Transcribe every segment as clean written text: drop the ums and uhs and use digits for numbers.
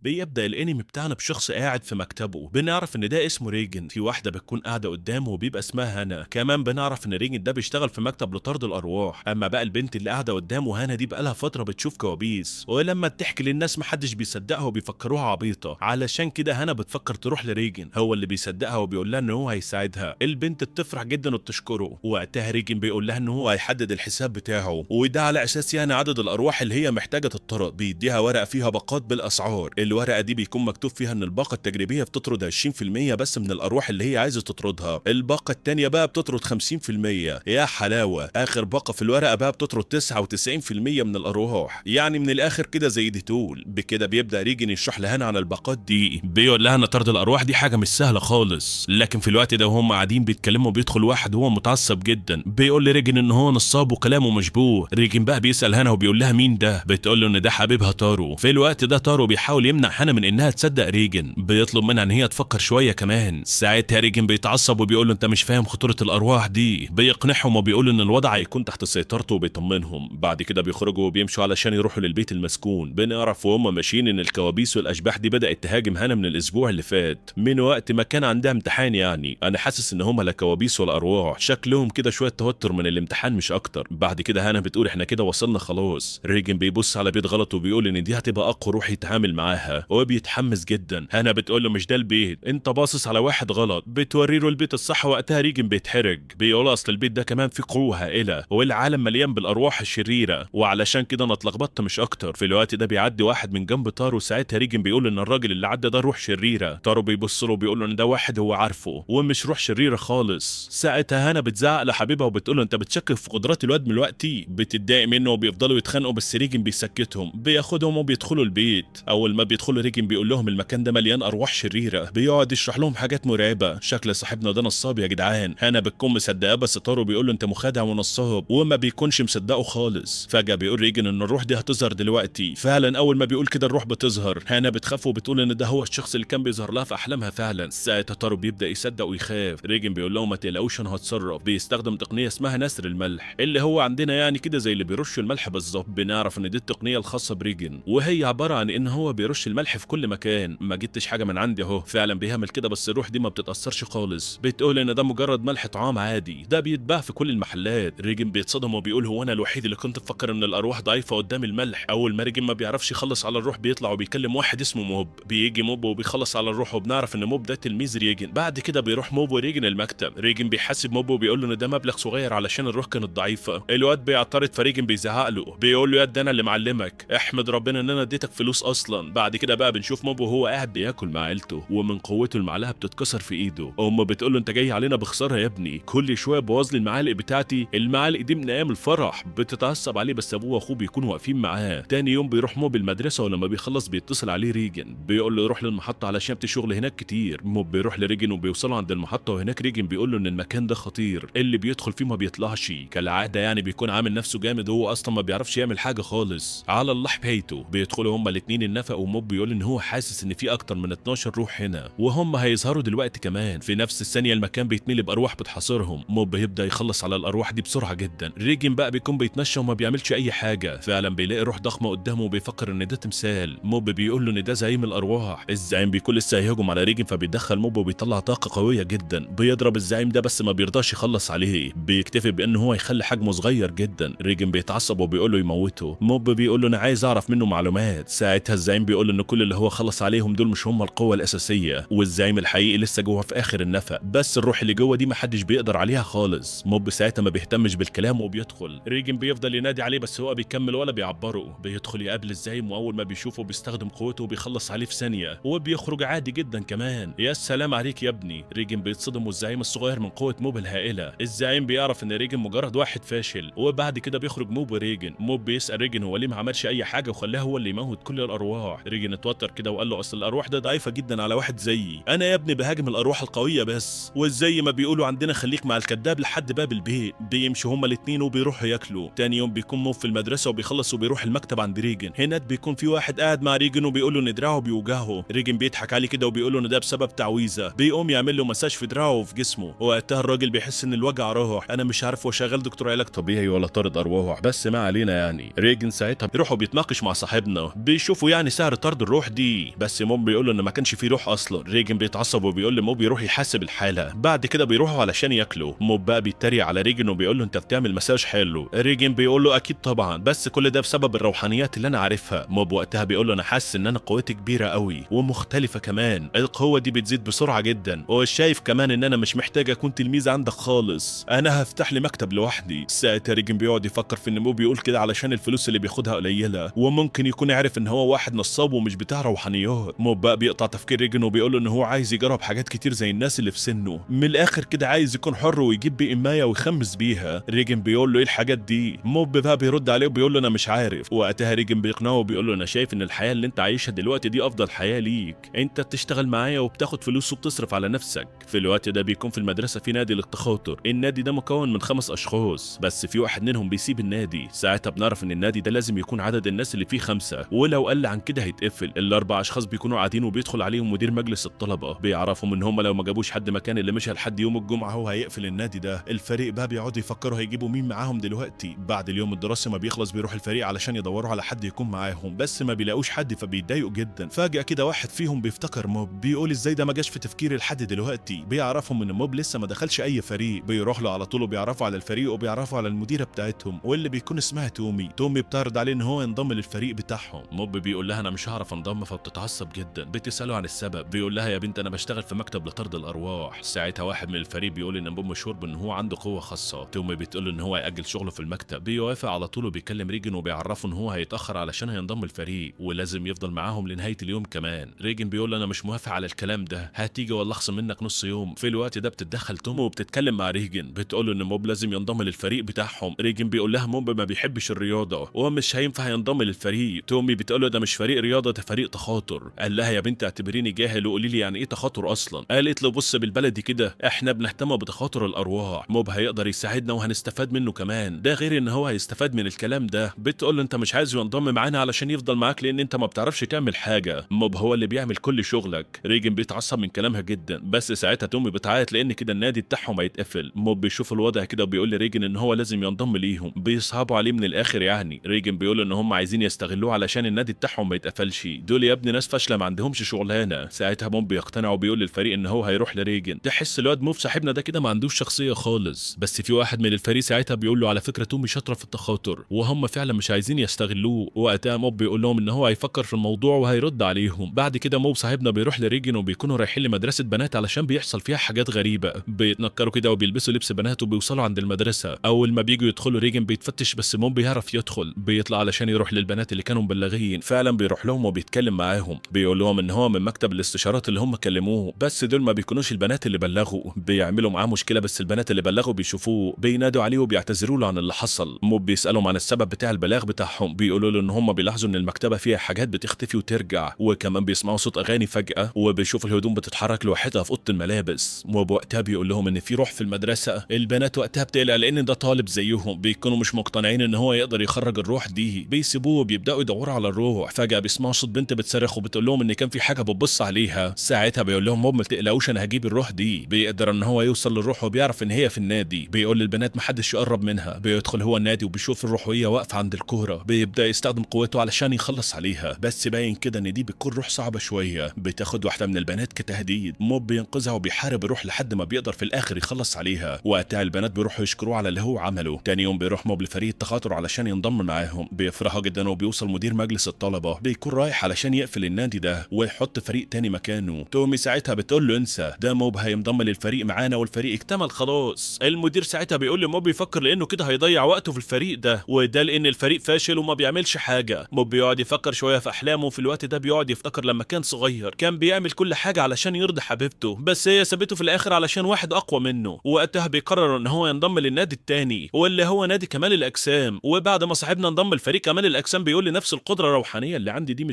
بيبدأ الانمي بتاعنا بشخص قاعد في مكتبه، بنعرف ان ده اسمه ريجن. في واحدة بتكون قاعدة قدامه وبيبقى اسمها هانا. كمان بنعرف ان ريجن ده بيشتغل في مكتب لطرد الارواح. اما بقى البنت اللي قاعدة قدامه هانا دي بقالها فترة بتشوف كوابيس، ولما بتحكي للناس محدش بيصدقها وبيفكروها عبيطة. علشان كده هانا بتفكر تروح لريجن، هو اللي بيصدقها وبيقول لها ان هو هيساعدها. البنت بتفرح جدا وبتشكره. وقتها ريجن بيقول لها ان هو هيحدد الحساب بتاعه، وده على اساس يعني عدد الارواح اللي هي محتاجة تطرد. بيديها ورقة فيها باقات بالاسعار. الورقة دي بيكون مكتوب فيها ان الباقة التجريبية بتطرد 20% بس من الارواح اللي هي عايزة تطردها، الباقة التانية بقى بتطرد 50%. يا حلاوة، اخر باقة في الورقة بقى بتطرد 99% من الارواح. يعني من الاخر كده زي دي تول. بكده بيبدأ ريجن يشرح لهانا عن الباقات دي. بيقول لها ان طرد الارواح دي حاجة مش سهلة خالص. لكن في الوقت ده وهم قاعدين بيتكلموا بيدخل واحد وهو متعصب جدا، بيقول لريجن ان هو نصاب وكلامه مشبوه. ريجن بقى بيسأل هانا وبيقول لها مين ده، بتقول له ان ده حبيبها تارو. في الوقت ده تارو بيحاول يمنع هانا من انها تصدق ريجن، بيطلب منها ان هي تفكر شويه كمان. ساعتها ريجن بيتعصب وبيقول له انت مش فاهم خطوره الارواح دي. بيقنعهم وبيقول ان الوضع هيكون تحت سيطرته وبيطمنهم. بعد كده بيخرجوا وبيمشوا علشان يروحوا للبيت المسكون. بنعرف وهم ماشيين ان الكوابيس والاشباح دي بدات تهاجم هانا من الاسبوع اللي فات، من وقت ما كان عندها امتحان. يعني انا حاسس ان هم لا كوابيس ولا ارواح، شكلهم كده شويه توتر من الامتحان مش اكتر. بعد كده هانا بتقول احنا كده وصلنا خلاص. ريجن بيبص على بيت غلط وبيقول ان دي هتبقى اقوى روح يتعامل معاها، وبيتحمس جدا. هانا بتقول له مش ده البيت، انت باصص على واحد غلط. بتوري له البيت الصح. وقتها ريجن بيتحرج، بيقول اصل البيت ده كمان فيه قوه هائله والعالم مليان بالارواح الشريره، وعلشان كده انا اتلخبطت مش اكتر. في الوقت ده بيعدي واحد من جنب تارو. ساعتها ريجن بيقول ان الراجل اللي عدى ده روح شريره. تارو بيبص له وبيقول له ان ده واحد هو عارفه ومش روح شريره خالص. ساعتها هانا بتزعق لحبيبها وبتقول له انت بتشكك في قدرات الواد من دلوقتي. بتتضايق منه وبيفضلوا يتخانقوا، بس ريجن بيسكتهم. بياخدهم وبيدخلوا البيت. اول ما بيدخلوا ريجن بيقول لهم المكان ده مليان ارواح شريره. بيقعد يشرح لهم حاجات مرعبه. شكل صاحبنا ده نصاب يا جدعان. هانا بتكون مصدقاه، بس تارو بيقول له انت مخادع ونصاب، وما بيكونش مصدقه خالص. فجاه بيقول ريجن ان الروح دي هتظهر دلوقتي. فعلا اول ما بيقول كده الروح بتظهر. هانا بتخاف وبتقول ان ده هو الشخص اللي كان بيظهر لها في احلامها فعلا. ساعتها تارو بيبدا يصدق ويخاف. ريجن بيقول لهم ما تقلقوش انا هتصرف. بيستخدم تقنيه اسمها نسر الملح، اللي هو عندنا يعني كده زي اللي بيرشوا الملح بالظبط. بنعرف ان دي التقنيه الخاصه بريجن، وهي عباره عن ان هو بيرش الملح في كل مكان. ما جبتش حاجه من عندي اهو. فعلا بيعمل كده، بس الروح دي ما بتتاثرش خالص. بتقول ان ده مجرد ملح طعام عادي، ده بيتباع في كل المحلات. ريجن بيتصدم وبيقول هو انا الوحيد اللي كنت بفكر ان الارواح ضعيفه قدام الملح. اول ما ريجن ما بيعرفش يخلص على الروح بيطلع وبيكلم واحد اسمه موب. بيجي موب وبيخلص على الروح، وبنعرف ان موب ده تلميذ ريجن. بعد كده بيروح موب وريجن المكتب. ريجن بيحاسب موب وبيقول له ان ده مبلغ صغير علشان الروح كانت ضعيفه. الواد بيعترض، فريجن بيزعق له بيقول له يا ده انا اللي معلمك، احمد ربنا ان انا اديتك فلوس اصلا. بعد كده بقى بنشوف موب وهو قاعد بياكل مع عيلته، ومن قوته المعلقه بتتكسر في ايده. امه بتقول له انت جاي علينا بخساره يا ابني، كل شويه بوظ لي المعالق بتاعتي. المعالق دي من ايام الفرح. بتتعصب عليه، بس ابوه واخوه بيكونوا واقفين معاه. تاني يوم بيروح موب المدرسه، ولما بيخلص بيتصل عليه ريجن بيقول له روح للمحطه علشان في شغل هناك كتير. موب بيروح لريجن وبيوصلوا عند المحطه، وهناك ريجن بيقول له ان المكان ده خطير، اللي بيدخل فيه ما بيطلعش كالعاده. يعني بيكون عامل نفسه جامد وهو اصلا ما بيعرفش يعمل حاجه خالص. على الله حكايته. بيدخلوا هما الاثنين النفق، وموب بيقول ان هو حاسس ان في اكتر من 12 روح هنا، وهم هيظهروا دلوقتي كمان. في نفس الثانيه المكان بيتملي بارواح بتحاصرهم. موب بيبدا يخلص على الارواح دي بسرعه جدا. ريجن بقى بيكون بيتمشى وما بيعملش اي حاجه. فعلا بيلاقي روح ضخمه قدامه وبيفكر ان ده تمثال. موب بيقول له ان ده زعيم الارواح. الزعيم بيكون لسه هيهجم على ريجن، فبيدخل موب وبيطلع طاقه قويه جدا. بيضرب الزعيم ده بس ما بيرضاش يخلص عليه. بيكتفي بان هو يخلي حجمه صغير جدا. ريجن بيتعصب وبيقول له يموته. موب بيقول له انا عايز اعرف منه معلومات. ساعتها الزعيم بيقول ان كل اللي هو خلص عليهم دول مش هم القوه الاساسيه، والزعيم الحقيقي لسه جوه في اخر النفق. بس الروح اللي جوه دي محدش بيقدر عليها خالص. موب ساعتها ما بيهتمش بالكلام وبيدخل. ريجن بيفضل ينادي عليه بس هو بيكمل ولا بيعبره. بيدخل يقابل الزعيم، واول ما بيشوفه بيستخدم قوته وبيخلص عليه في ثانيه، وبيخرج عادي جدا كمان. يا سلام عليك يا ابني. ريجن بيتصدم والزعيم الصغير من قوه موب الهائله. الزعيم بيعرف ان ريجن مجرد واحد فاشل، وبعد كده بيخرج موب وريجن. موب بيسال ريجن هو ليه ما عملش اي حاجه وخلاه هو اللي يموت كل الارواح. ريجن اتوتر كده وقال له اصل الارواح ده ضعيفه جدا على واحد زيي، انا يا ابني بهاجم الارواح القويه بس. وزي ما بيقولوا عندنا خليك مع الكذاب لحد باب البيت. بيمشوا هما الاثنين وبيروحوا ياكلوا. تاني يوم بيكون موب في المدرسه وبيخلص وبيروح المكتب عند ريجن. هناك بيكون في واحد قاعد مع ريجن وبيقول له ان دراعه بيوجعه. ريجن بيضحك عليه كده وبيقول له ان ده بسبب تعويذه. بيقوم يعمل له مساج في دراعه وفي جسمه. وقتها الراجل بيحس ان الوجع راح. انا مش عارف هو شغال دكتور علاج طبيعي ولا طارد ارواح، بس ما علينا. يعني ريجن ساعتها بيروحوا بيتناقش مع صاحبنا، بيشوفوا يعني سعر طرد طرد الروح دي، بس موب بيقول له ان ما كانش فيه روح اصلا. ريجن بيتعصب وبيقول لموب يروح يحاسب الحاله. بعد كده بيروحوا علشان ياكلوا. موب بقى بيتريق على ريجن وبيقول له انت بتعمل مساج حلو. ريجن بيقول له اكيد طبعا، بس كل ده بسبب الروحانيات اللي انا عارفها. موب وقتها بيقول له انا حاسس ان انا قوتي كبيره قوي ومختلفه كمان، القوه دي بتزيد بسرعه جدا، وشايف كمان ان انا مش محتاج اكون تلميذ عندك خالص، انا هفتح لي مكتب لوحدي. ساعتها ريجن بيقعد يفكر في ان موب بيقول كده علشان الفلوس اللي بياخدها قليله، وممكن يكون عارف ان هو واحد نصاب ومش بتاع روحانيات. موب بقى بيقطع تفكير ريجن وبيقول له ان هو عايز يجرب حاجات كتير زي الناس اللي في سنه، من الاخر كده عايز يكون حر ويجيب بيه قمايه ويخمس بيها. ريجن بيقول له ايه الحاجات دي؟ موب بقى بيرد عليه وبيقول له انا مش عارف. وقتها ريجن بيقنعه وبيقول له انا شايف ان الحياه اللي انت عايشها دلوقتي دي افضل حياه ليك، انت بتشتغل معايا وبتاخد فلوس وبتصرف على نفسك. في الوقت ده بيكون في المدرسه في نادي للتخاطر، النادي ده مكون من 5 اشخاص، بس في واحد منهم بيسيب النادي. ساعتها بنعرف ان النادي ده لازم يكون عدد الناس اللي فيه 5، ولو قل عن كده هيتقفل. ال4 اشخاص بيكونوا قاعدين وبيدخل عليهم مدير مجلس الطلبه، بيعرفهم ان هم لو ما جابوش حد مكان اللي مشى لحد يوم الجمعه هو هيقفل النادي ده. الفريق بقى بيقعدوا يفكروا هيجيبوا مين معاهم دلوقتي. بعد اليوم الدراسي ما بيخلص بيروح الفريق علشان يدوروا على حد يكون معاهم، بس ما بيلاقوش حد فبيتضايقوا جدا. فجأة كده واحد فيهم بيفتكر موب، بيقول ازاي ده ما جاش في تفكيري لحد دلوقتي. بيعرفهم ان موب لسه ما دخلش اي فريق، بيروح له على طول وبيعرفوا على الفريق وبيعرفوا على المديره بتاعتهم واللي بيكون اسمها تومي. تومي بتعرض عليه ان هو ينضم للفريق بتاعهم. موب بيقول لها انا مش هعرف انضم، فبتتعصب جدا. بتساله عن السبب، بيقول لها يا بنت انا بشتغل في مكتب لطرد الارواح. ساعتها واحد من الفريق بيقول ان موب مشهور بان هو عنده قوه خاصه. تومي بتقول ان هو ياجل شغله في المكتب، بيوافق على طول وبيكلم ريجن وبيعرفه ان هو هيتاخر علشان هينضم الفريق ولازم يفضل معاهم لنهايه اليوم كمان. ريجن بيقول انا مش موافق على الكلام ده، هتيجي ولا اخصم منك نص يوم. في الوقت ده بتتدخل تومي وبتتكلم مع ريجن، بتقول له ان موب لازم ينضم للفريق بتاعهم. ريجن بيقول لها موب ما بيحبش الرياضه ومش هينفع ينضم للفريق. تومي بتقول له ده مش فريق رياضه، ده فريق تخاطر. قال لها يا بنت اعتبريني جاهل وقولي لي يعني ايه تخاطر اصلا. قالت له بص بالبلدي كده احنا بنهتم بتخاطر الارواح، موب هيقدر يساعدنا وهنستفاد منه كمان، ده غير ان هو هيستفاد من الكلام ده. بتقول له انت مش عايز ينضم معانا علشان يفضل معاك لان انت ما بتعرفش تعمل حاجه، موب هو اللي بيعمل كل شغلك. ريجن بيتعصب من كلامها جدا، بس ساعتها تومي بتعيط لان كده النادي بتاعهم هيتقفل. موب بيشوف الوضع كده وبيقول لريجن ان هو لازم ينضم ليهم، بيصعبوا عليه من الاخر يعني. ريجن بيقول ان هم عايزين يستغلوه علشان النادي بتاعهم ما يتقفلش، دول يا ابني ناس فاشله ما عندهمش شغلانه. ساعتها موب بيقتنع وبيقول للفريق ان هو هيروح لريجن. تحس الواد موب صاحبنا ده كده ما عندوش شخصيه خالص. بس في واحد من الفريق ساعتها بيقول له على فكره تومي شاطره في التخاطر وهم فعلا مش عايزين يستغلوه. وقتها موب بيقول لهم ان هو هيفكر في الموضوع وهيرد عليهم. بعد كده موب صاحبنا بيروح لريجن وبيكونوا رايحين لمدرسه بنات علشان بيحصل فيها حاجات غريبه، بيتنكروا كده وبيلبسوا لبس بنات وبيوصلوا عند المدرسه. اول ما بييجوا يدخلوا ريجن بيتفتش بس موب بيعرف يدخل، بيطلع علشان يروح للبنات اللي كانوا مبلغين. فعلا بيروح لهم وبيتكلم معاهم، بيقول لهم ان هو من مكتب الاستشارات اللي هم كلموه، بس دول ما بيكونوش البنات اللي بلغوا. بيعملوا معاه مشكله بس البنات اللي بلغوا بيشوفوه، بينادوا عليه وبيعتذروا له عن اللي حصل. موب بيسالهم عن السبب بتاع البلاغ بتاعهم، بيقولوا له ان هم بيلاحظوا ان المكتبه فيها حاجات بتختفي وترجع، وكمان بيسمعوا صوت اغاني فجاه، وبيشوفوا الهدوم بتتحرك لوحدها في اوضه الملابس. موب وقتها بيقول لهم ان في روح في المدرسه. البنات وقتها بتقلق لان ده طالب زيهم، بيكونوا مش مقتنعين ان هو يقدر يخرج الروح دي، بيسيبوه وبيبداوا يدوروا على الروح. فجاه بيسمعوا صوت بنت بتصرخ وبتقول لهم ان كان في حاجه بتبص عليها. ساعتها بيقول لهم موب ما تقلقوش انا هجيب الروح دي. بيقدر ان هو يوصل للروح وبيعرف ان هي في النادي. بيقول للبنات محدش يقرب منها. بيدخل هو النادي وبيشوف الروح وهي واقفه عند الكوره، بيبدا يستخدم قوته علشان يخلص عليها، بس باين كده ان دي بتكون روح صعبه شويه. بتاخد واحده من البنات كتهديد، موب بينقذها وبيحارب الروح لحد ما بيقدر في الاخر يخلص عليها. وقتها البنات بيروحوا يشكروه على اللي هو عمله. تاني يوم بيروح موب لفريق التخاطر علشان ينضم معاهم، بيفرحوا جدا وبيوصل مدير مجلس الطلبه، بيكون رايح علشان يقفل النادي ده ويحط فريق تاني مكانه. تومي ساعتها بتقول له انسى، ده موب هينضم للفريق معانا والفريق اكتمل خلاص. المدير ساعتها بيقول لموب يفكر لانه كده هيضيع وقته في الفريق ده، وده لان الفريق فاشل وما بيعملش حاجه. موب بيقعد يفكر شويه في احلامه، وفي الوقت ده بيقعد يفتكر لما كان صغير كان بيعمل كل حاجه علشان يرضي حبيبته، بس هي سابته في الاخر علشان واحد اقوى منه. وقتها بيقرر ان هو ينضم للنادي التاني واللي هو نادي كمال الاجسام. وبعد ما صاحبنا انضم لفريق كمال الاجسام بيقول لي نفس القدره الروحانيه اللي عندي دي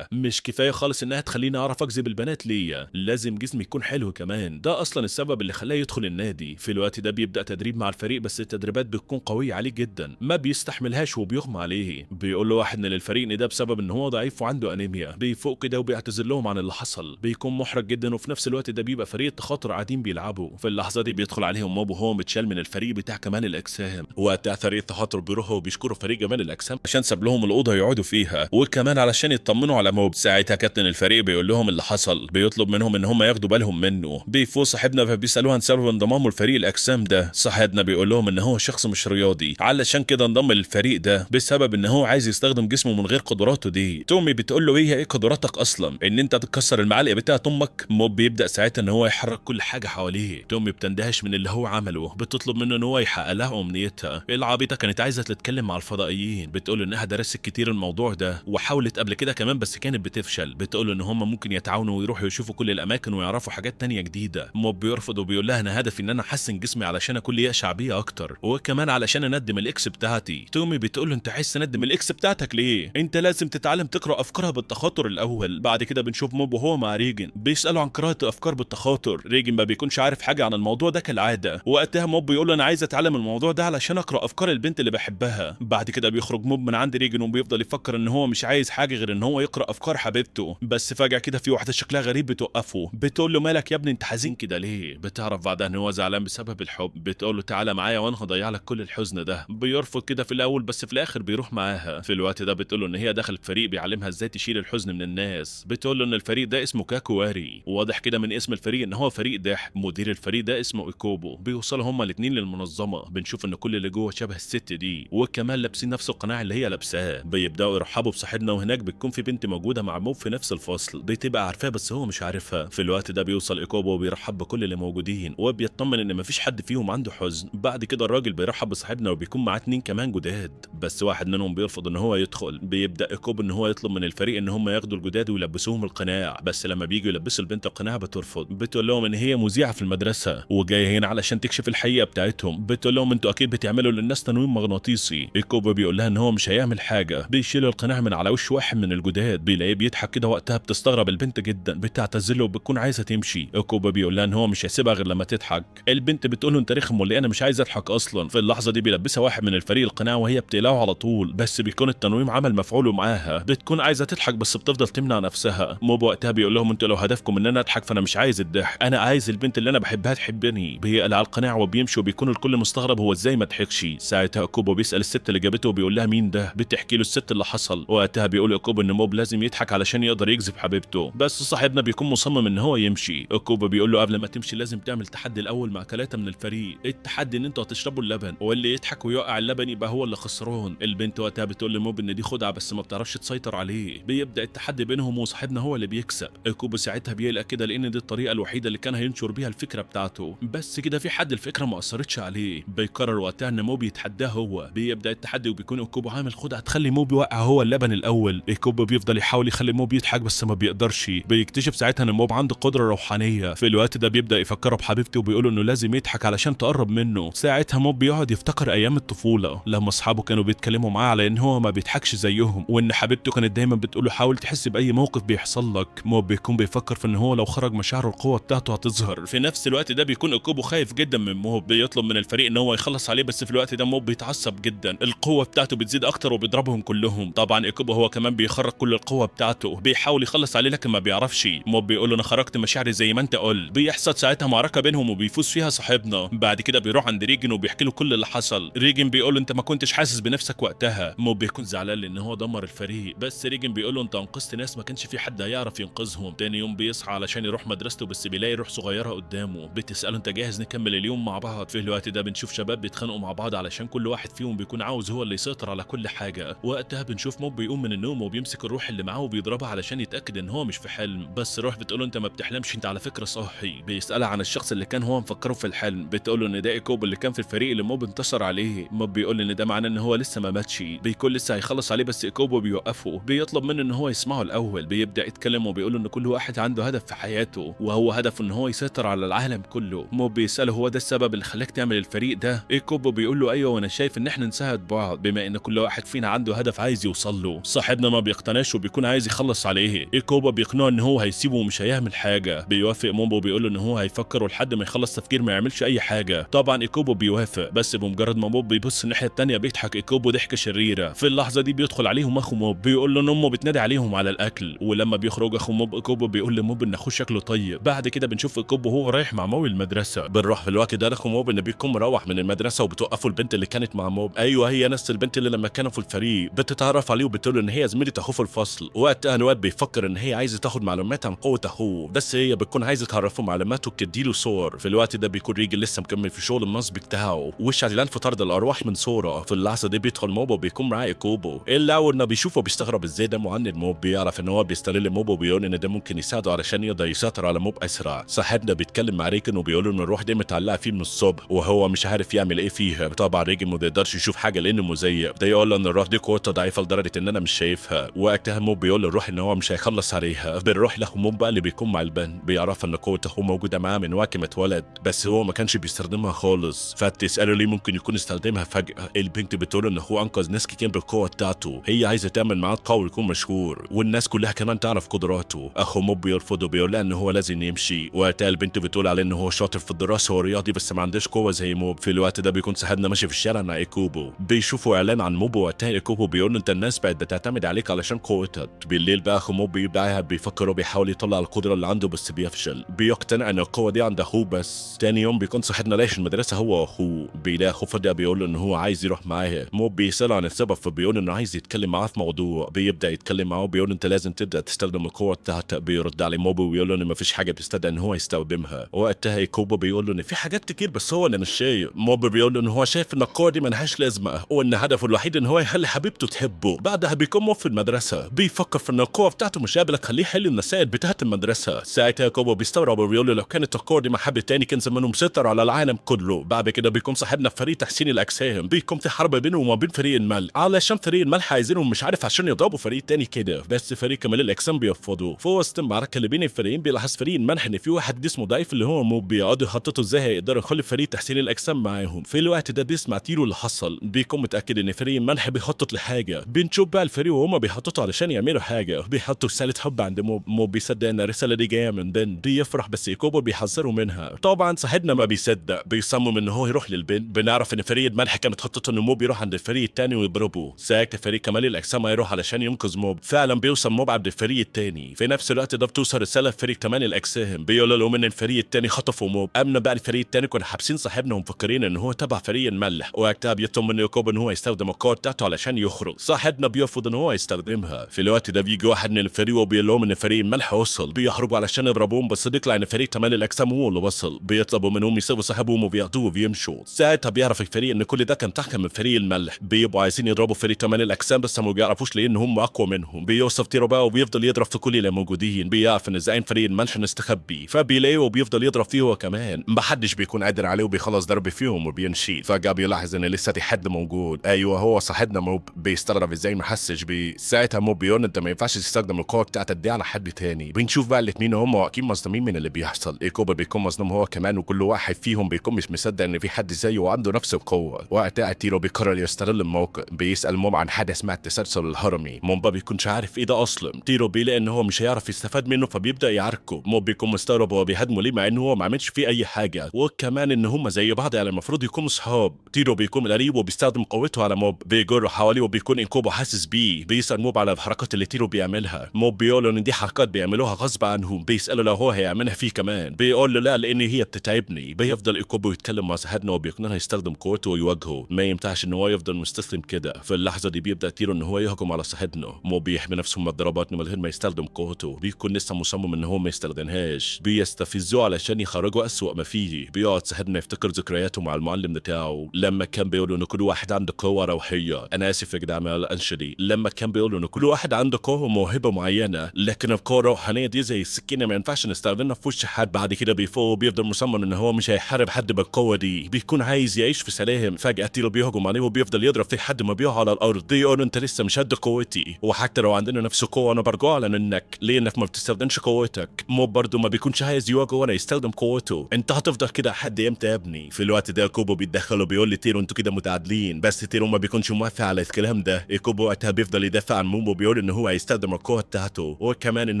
مش كفايه خالص انها تخليني اعرف اجذب البنات ليا، لازم جسمي يكون حلو كمان. ده اصلا السبب اللي خلاه يدخل النادي. في الوقت ده بيبدا تدريب مع الفريق، بس التدريبات بتكون قويه عليه جدا، ما بيستحملهاش وبيغمى عليه. بيقول له واحد من الفريق ان ده بسبب ان هو ضعيف وعنده انيميا. بيفوق كده وبيعتذر لهم عن اللي حصل، بيكون محرج جدا. وفي نفس الوقت ده بيبقى فريق التخاطر قاعدين بيلعبوا. في اللحظه دي بيدخل عليهم موب وهو متشال من الفريق بتاع كمال الاجسام. وقتها فريق التخاطر بيروحوا وبيشكروا فريق كمال الاجسام عشان ساب لهم الاوضه يقعدوا فيها، وكمان علشان علشان يطمنوا على موب. ساعتها كابتن الفريق بيقول لهم اللي حصل، بيطلب منهم ان هم ياخدوا بالهم منه. بيفوق صاحبنا فبيسالوه عن سبب انضمامه لفريق الاجسام ده. صاحبنا بيقول لهم ان هو شخص مش رياضي، علشان كده انضم للفريق ده بسبب ان هو عايز يستخدم جسمه من غير قدراته دي. تومي بتقول له ايه قدراتك اصلا؟ ان انت تكسر المعلقه بتاعه امك؟ موب بيبدا ساعتها ان هو يحرك كل حاجه حواليه. تومي بتندهش من اللي هو عمله، بتطلب منه ان هو يحقق لها امنيتها. العبيطه كانت عايزه تتكلم مع الفضائيين، بتقول انها درست كتير الموضوع ده وحاولت قبل كده كمان بس كانت بتفشل. بتقول ان هم ممكن يتعاونوا ويروحوا يشوفوا كل الاماكن ويعرفوا حاجات تانية جديده. موب بيرفض وبيقول لها انا هدفي ان انا احسن جسمي علشان اكون ليا شعبيه اكتر، وكمان علشان اندم الاكس بتاعتي. تومي بتقول له انت عايز تندم الاكس بتاعتك ليه؟ انت لازم تتعلم تقرا افكارها بالتخاطر الاول. بعد كده بنشوف موب وهو مع ريجن بيسالوا عن قراءه افكار بالتخاطر. ريجن ما بيكونش عارف حاجه عن الموضوع ده كالعاده. وقتها موب بيقول له انا عايز اتعلم الموضوع ده علشان اقرا افكار البنت اللي بحبها. بعد كده بيخرج موب من عند ريجن وبيفضل يفكر ان هو مش عايز حاجه غير ان هو يقرا افكار حبيبته. بس فجاه كده في واحده شكلها غريب بتوقفه، بتقول له مالك يا ابني انت حزين كده ليه؟ بتعرف بعدها ان هو زعلان بسبب الحب. بتقول له تعالى معايا وانا هضيع لك كل الحزن ده. بيرفض كده في الاول بس في الاخر بيروح معاها. في الوقت ده بتقول له ان هي دخلت فريق بيعلمها ازاي تشيل الحزن من الناس. بتقول له ان الفريق ده اسمه كاكواري، واضح كده من اسم الفريق ان هو فريق ضحك. مدير الفريق ده اسمه ايكوبو. بيوصلوا هما الاثنين للمنظمه. بنشوف ان كل اللي جوه شبه الست دي، وكمان لابسين نفس القناع اللي هي لابساه. بيبداوا يرحبوا بصاحبنا، وهناك بتكون في بنت موجوده مع موب في نفس الفصل، بتبقى عارفاه بس هو مش عارفها. في الوقت ده بيوصل ايكوبو وبيرحب بكل اللي موجودين وبيطمن ان مفيش حد فيهم عنده حزن. بعد كده الراجل بيرحب بصاحبنا وبيكون معاه اتنين كمان جداد، بس واحد منهم بيرفض ان هو يدخل. بيبدا ايكوبو ان هو يطلب من الفريق ان هم ياخدوا الجداد ويلبسوهم القناع، بس لما بييجوا يلبسوا البنت القناع بترفض. بتقول لهم ان هي مذيعه في المدرسه وجايه هنا علشان تكشف الحقيقه بتاعتهم. بتقول لهم انتوا اكيد بتعملوا للناس تنويم مغناطيسي. ايكوبو بيقول لها ان هو مش هيعمل حاجه. بيشيل القناع من على وش واحد من الجداد، بيلاقيه بيضحك كده. وقتها بتستغرب البنت جدا، بتعتذر له وبتكون عايزه تمشي. ايكوبو بيقول لها ان هو مش هيسيبها غير لما تضحك. البنت بتقول له انت رخم ولا انا مش عايز اضحك اصلا. في اللحظه دي بيلبسها واحد من الفريق القناع وهي بتقلعه على طول، بس بيكون التنويم عمل مفعوله معاها. بتكون عايزه تضحك بس بتفضل تمنع نفسها. موب وقتها بيقول لهم انتوا لو هدفكم ان انا اضحك فانا مش عايز الضحك، انا عايز البنت اللي انا بحبها تحبني. بيقلع القناع وبيمشي وبيكون الكل مستغرب هو ازاي ما ضحكش. ساعتها ايكوبو بيسال الست اللي جابته وبيقول لها مين ده. بتحكي له الست اللي حصل. وقتها بيقول ايكوبو ان موب لازم يضحك علشان يقدر يجذب حبيبته، بس صاحبنا بيكون مصمم ان هو يمشي. ايكوبو بيقول له قبل ما تمشي لازم تعمل تحدي الاول مع 3 من الفريق. التحدي ان انتوا هتشربوا اللبن واللي يضحك ويوقع اللبن يبقى هو اللي خسران. البنت وقتها بتقول لموب ان دي خدعه بس ما بتعرفش تسيطر عليه. بيبدا التحدي بينهم وصاحبنا هو اللي بيكسب. ايكوبو ساعتها بيقلق كده لان دي الطريقه الوحيده اللي كان هينشر بيها الفكره بتاعته، بس كده في حد الفكره ما اثرتش عليه. بيقرر وقتها ان موب يتحداه هو. بيبدا التحدي وبيكون ايكوبو عامل خدعه تخلي موب يوقع هو اللبن الاول. ايكوبو بيفضل يحاول يخلي موب يضحك بس ما بيقدرش. بيكتشف ساعتها ان موب عنده قدره روحانيه. في الوقت ده بيبدا يفكره بحبيبته وبيقول انه لازم يضحك علشان تقرب منه. ساعتها موب بيقعد يفتكر ايام الطفوله لما اصحابه كانوا بيتكلموا معاه على ان هو ما بيضحكش زيهم، وان حبيبته كانت دايما بتقول له حاول تحس باي موقف بيحصل لك. موب بيكون بيفكر في ان هو لو خرج مشاعره القوه بتاعته هتظهر. في نفس الوقت ده بيكون ايكوبو خايف جدا من موب. بيطلب من الفريق ان هو يخلص عليه، بس في الوقت ده موب بيتعصب جدا. القوه بتاعته بتزيد اكتر وبيضربهم كلهم. طبعا ايكوبو هو كمان بيخرج كل القوه بتاعته، بيحاول يخلص عليه لكن ما بيعرفش. موب بيقول له انا خرجت مشاعري زي ما انت قلت. بيحصل ساعتها معركه بينهم وبيفوز فيها صاحبنا. بعد كده بيروح عند ريجن وبيحكي له كل اللي حصل. ريجن بيقول له انت ما كنتش حاسس بنفسك وقتها. موب بيكون زعلان لان هو دمر الفريق، بس ريجن بيقول له انت انقذت ناس ما كانش في حد هيعرف ينقذهم. تاني يوم بيصحى علشان يروح مدرسته بس بيلاقي روح صغيره قدامه. بتساله انت جاهز نكمل اليوم مع بعض؟ في الوقت ده بنشوف شباب بيتخانقوا مع بعض علشان كل واحد فيهم بيكون عاوز هو اللي يسيطر على كل حاجه. وقتها بنشوف موب بيقوم من النوم وبيمسك الروح اللي معاه وبيضربها علشان يتاكد ان هو مش في حلم، بس الروح بتقول له انت ما بتحلمش، انت على فكره صاحي. بيسالها عن الشخص اللي كان هو مفكره في الحلم. بتقول له ان ده ايكوبو اللي كان في الفريق اللي موب انتصر عليه. موب بيقول ان ده معناه ان هو لسه ما ماتش، بيكون لسه هيخلص عليه، بس ايكوبو بيوقفه. بيطلب منه ان هو يسمعه الاول. بيبدا يتكلم وبيقول ان كل واحد عنده هدف في حياته، وهو هدفه ان هو يسيطر على العالم كله. موب بيساله هو ده السبب اللي خلاك تعمل الفريق ده؟ ايكوبو بيقول له ايوه، وانا شايف ان احنا نساعد بعض بما ان كل واحد فينا عنده هدف عايز يوصل له. صاحبنا ما بيقتنعش وبيكون عايز يخلص عليه. ايكوبو بيقنعه ان هو هيسيبه ومش هيعمل حاجه. بيوافق موب وبيقول له ان هو هيفكر ولحد ما يخلص تفكير ما يعملش اي حاجه. طبعا ايكوبو بيوافق، بس بمجرد ما موب بيبص الناحيه الثانيه بيضحك ايكوبو ضحكه شريره. في اللحظه دي بيدخل عليهم اخو موب، بيقول له ان امه بتنادي عليهم على الاكل. ولما بيخرج اخو موب ايكوبو بيقول لموب ان اخوه شكله طيب. بعد كده بنشوف ايكوبو هو رايح مع موب المدرسه. بنروح في الوقت ده لاخو موب ان بيكون مروح من المدرسه وبتوقفوا البنت اللي كانت مع موب. ايوه هي نفس البنت اللي لما كانوا في الفريق. بتتعرف عليه وبتقول له ان هي زميله اخوه في الفصل. وقتها نواد بيفكر ان هي عايزه تاخد معلومات عن قوه اخوه، بس هي بتكون عايزه تعرفه معلومات وبتديله صور. في الوقت ده بيكون ريجن لسه مكمل في شغل النصب بتاعه وشغلان في طرد الارواح من صوره. في اللحظه دي بيدخل موب وبيكون معاه كوبو، الا اول ما بيشوفه بيستغرب ازاي ده معند موب. بيعرف ان هو بيستغل موب وبيقول ان ده ممكن يساعده علشان يقدر يسيطر على موب اسرع. صاحبنا بيتكلم مع ريجن وبيقول ان الروح دي متعلقه فيه من الصبح وهو مش عارف يعمل ايه فيها. طبعا ريجن ما بيقدرش يشوف حاجه لانه مزيف. ده يقول له ان الروح دي قوتها ضعيفه لدرجه ان انا مش شايفها. وقتها موب بيقول للروح ان هو مش هيخلص عليها. بنروح لاخو موب بقى اللي بيكون مع البنت، بيعرف ان قوه اخوه موجوده معاه من وقت ما اتولد، بس هو ما كانش بيستخدمها خالص. فتساله ليه ممكن يكون استخدمها فجاه. البنت بتقول ان اخوه انقذ ناس كتير بالقوه بتاعته، هي عايزه تعمل معاه قوي يكون مشهور والناس كلها كمان تعرف قدراته. اخو موب بيرفض وبيقول لها ان هو لازم يمشي. وقتها البنت بتقول عليه ان هو شاطر في الدراسه ورياضي بس ما عندوش قوه زي موب. في الوقت ده بيكون صاحبنا ماشي في الشارع مع ايكوبو، بيشوفوا اعلان عن موب. وقتها ايكوبو بيقول له انت الناس بقت بتعتمد عليك علشان قوتك. بالليل بقى اخو موب بيبقى قاعد بيفكر وبيحاول يطلع القدره اللي عنده بس بيفشل. بيقتنع ان القوه دي عند اخوه بس. تاني يوم بيكون صاحبنا رايح المدرسه هو واخوه، بيلاقي اخوه فجاه بيقول له ان هو عايز يروح معاه. موب بيساله عن السبب فبيقول انه عايز يتكلم معاه في موضوع. بيبدا يتكلم معاه وبيقول انت لازم تبدا تستخدم القوه بتاعتك. بيرد عليه موب وبيقول له ان مفيش حاجه بتستدعي ان هو يستخدمها. وقتها ايكوبو بيقول له ان في حاجات كتير بس هو اللي مش شايف. موب بيقول له ان هو شايف ان القوه دي ملهاش لازمه وان هدفه الوحيد ان هو يخلي حبيبته تحبه. بعدها بيكون موب في المدرسه بيفكر في ان القوه بتاعته مش قابله تخليه يحل المسائل بتاعت المدرسه. ساعتها ايكوبو بيستغرب وبيقول له لو كانت القوه دي مع حد تاني كان زمانه مسيطر على العالم كله. بعد كده بيكون صاحبنا في فريق تحسين الاجسام، بيكون في حرب بينه وما بين فريق الملح علشان فريق الملح عايزينهم مش عارف عشان يضربوا فريق تاني كده، بس فريق كمال الاجسام بيرفضوا. في وسط المعركه اللي بين الفريقين بيلاحظ فريق الملح ان في واحد جسمه ضعيف اللي هو موب، بيقعدوا يخططوا ازاي هيقدروا يخلوا فريق تحسين الاجسام معاهم. في الوقت ده بيسمع تيرو اللي حصل، بيكون متاكد ان فريق الملح بيخطط لحاجه. بنشوف بقى الفريق وهما بيخططوا علشان يعملوا حاجه، بيحطوا رساله حب عند موب. موب بيصدق ان الرساله دي جايه من بنت، بيفرح بس ايكوبو بيحذروا منها. طبعا صاحبنا ما بيصدق، بيصمم ان هو يروح للبنت. بنعرف ان فريق الملح كانت خطته ان موب يروح عند الفريق التاني ويضربه. ساعتها فريق كمال الاجسام هيروح علشان ينقذ موب. فعلا بيوصل موب عند الفريق التاني. في نفس الوقت ده بتوصل رساله لفريق كمال الاجسام بيقول لهم ان الفريق التاني خطفوا موب. امنا بقى الفريق التاني كانوا حابسين صاحبنا ومفكرين ان هو تبع فريق الملح. وقتها بيطلب من يوكوب ان هو يستخدم القوه بتاعته علشان يخرج. صاحبنا بيرفض ان هو يستخدمها. في الوقت ده بيجي واحد من الفريق وبيقول لهم ان فريق الملح وصل. بيهربوا علشان يضربوهم بس بيطلع ان فريق كمال الاجسام هو اللي وصل. بيطلبوا منهم يسيبوا صاحبهم وبياخدوه وبيمشوا. ساعتها بيعرف الفريق ان كل ده كان تحكم من فريق الملح. بيبقوا عايزين يضربوا فريق كمال الاجسام بس ما بيعرفوش ليه ان هم اقوى منهم. بيوصف تيرو بقى وبيفضل يضرب في كل اللي موجودين. بيعرف ان زعيم فريق الملح مستخبي فبيلاقيه وبيفضل يضرب فيه هو كمان. محدش بيكون قادر عليه وبيخلص ضرب فيهم وبينشي. فجأة بيلاحظ ان لسه في حد موجود. ايوه هو صاحبنا موب. بيستغرب ازاي ما حسش بيه. ساعتها موب بيقول انت ما ينفعش تستخدم القوه بتاعتك دي على حد تاني. بنشوف بقى الاثنين هم واقفين مصدومين من اللي بيحصل. ايكوبا بيكون مصدوم هو كمان وكل واحد فيهم بيكون مش مصدق ان في حد زيه وعنده نفس القوه. وقتها تيرو بيقرر يستغل الموقف. بيسال موب عن حاجه اسمها التسلسل الهرمي. موب ما بيكونش عارف ايه ده اصلا. تيرو بيلاقي ان هو مش هيعرف يستفاد منه فبيبدا يعاركه. موب بيكون مستغرب وهو بيهاجمه ليه مع ان هو ما عملش فيه اي حاجه، وكمان ان هم زي بعض يعني المفروض يكونوا صحاب. تيرو بيكون غريب وبيستخدم قوته على موب. بيجر حواليه وبيكون انكوبو حاسس بيه. بيسال موب على الحركات اللي تيرو بيعملها. موب بيقول له ان دي حركات بيعملوها غصب عنهم. بيساله لو هو هيعملها فيه كمان. بيقول له لا لان هي بتتعبني. بيفضل انكوبو يتكلم مع صاحبنا وبيقنعه يستخدم قوته ويواجهه. ما ينفعش ان هو يفضل مستسلم كده. في اللحظه دي بيبدا تيرو ان هو يهجم على صاحبنا. موب بيحمي نفسه من الضربات من غير ما يستخدم قوته. بيكون لسه مصمم ان هو ما يستخدمهاش. بيستفزوه علشان يخرجوا اسوأ ما فيه. بيقعد صاحبنا يفتكر ذكرياته مع المعلم بتاعه لما كان بيقول ان كل واحد عنده قوه روحيه. انا اسف يا جدعان على الانشدي. لما كان بيقول ان كل واحد عنده قوه وموهبه معينه لكن القوه الروحانيه دي زي السكينه ما ينفعش نستخدمها في وش حد. بعد كده بيفوق وبيفضل مصمم ان هو مش هيحارب حد بالقوه دي. بيكون عايز يعيش في سلام. فجاه تيرو بيهجم عليه وبيفضل يضرب في حد ما بيقع على الارض. بيقول انت لسه مش قد قوتي وحتى لو عندنا نفس القوه انا برجو على انك لانك ما بتستخدمش قوتك. موب برضه ما بيكونش عايز يواجه ولا يستخدم قوته. انت هتفضل كده لحد امتى يا ابني؟ في الوقت ده كوبو بيتدخل وبيقول لتيرو انتوا كده متعادلين بس تيرو ما بيكونش موافق على الكلام ده. كوبو وقتها بيفضل يدافع عن موب وبيقول ان هو هيستخدم القوه بتاعته وكمان ان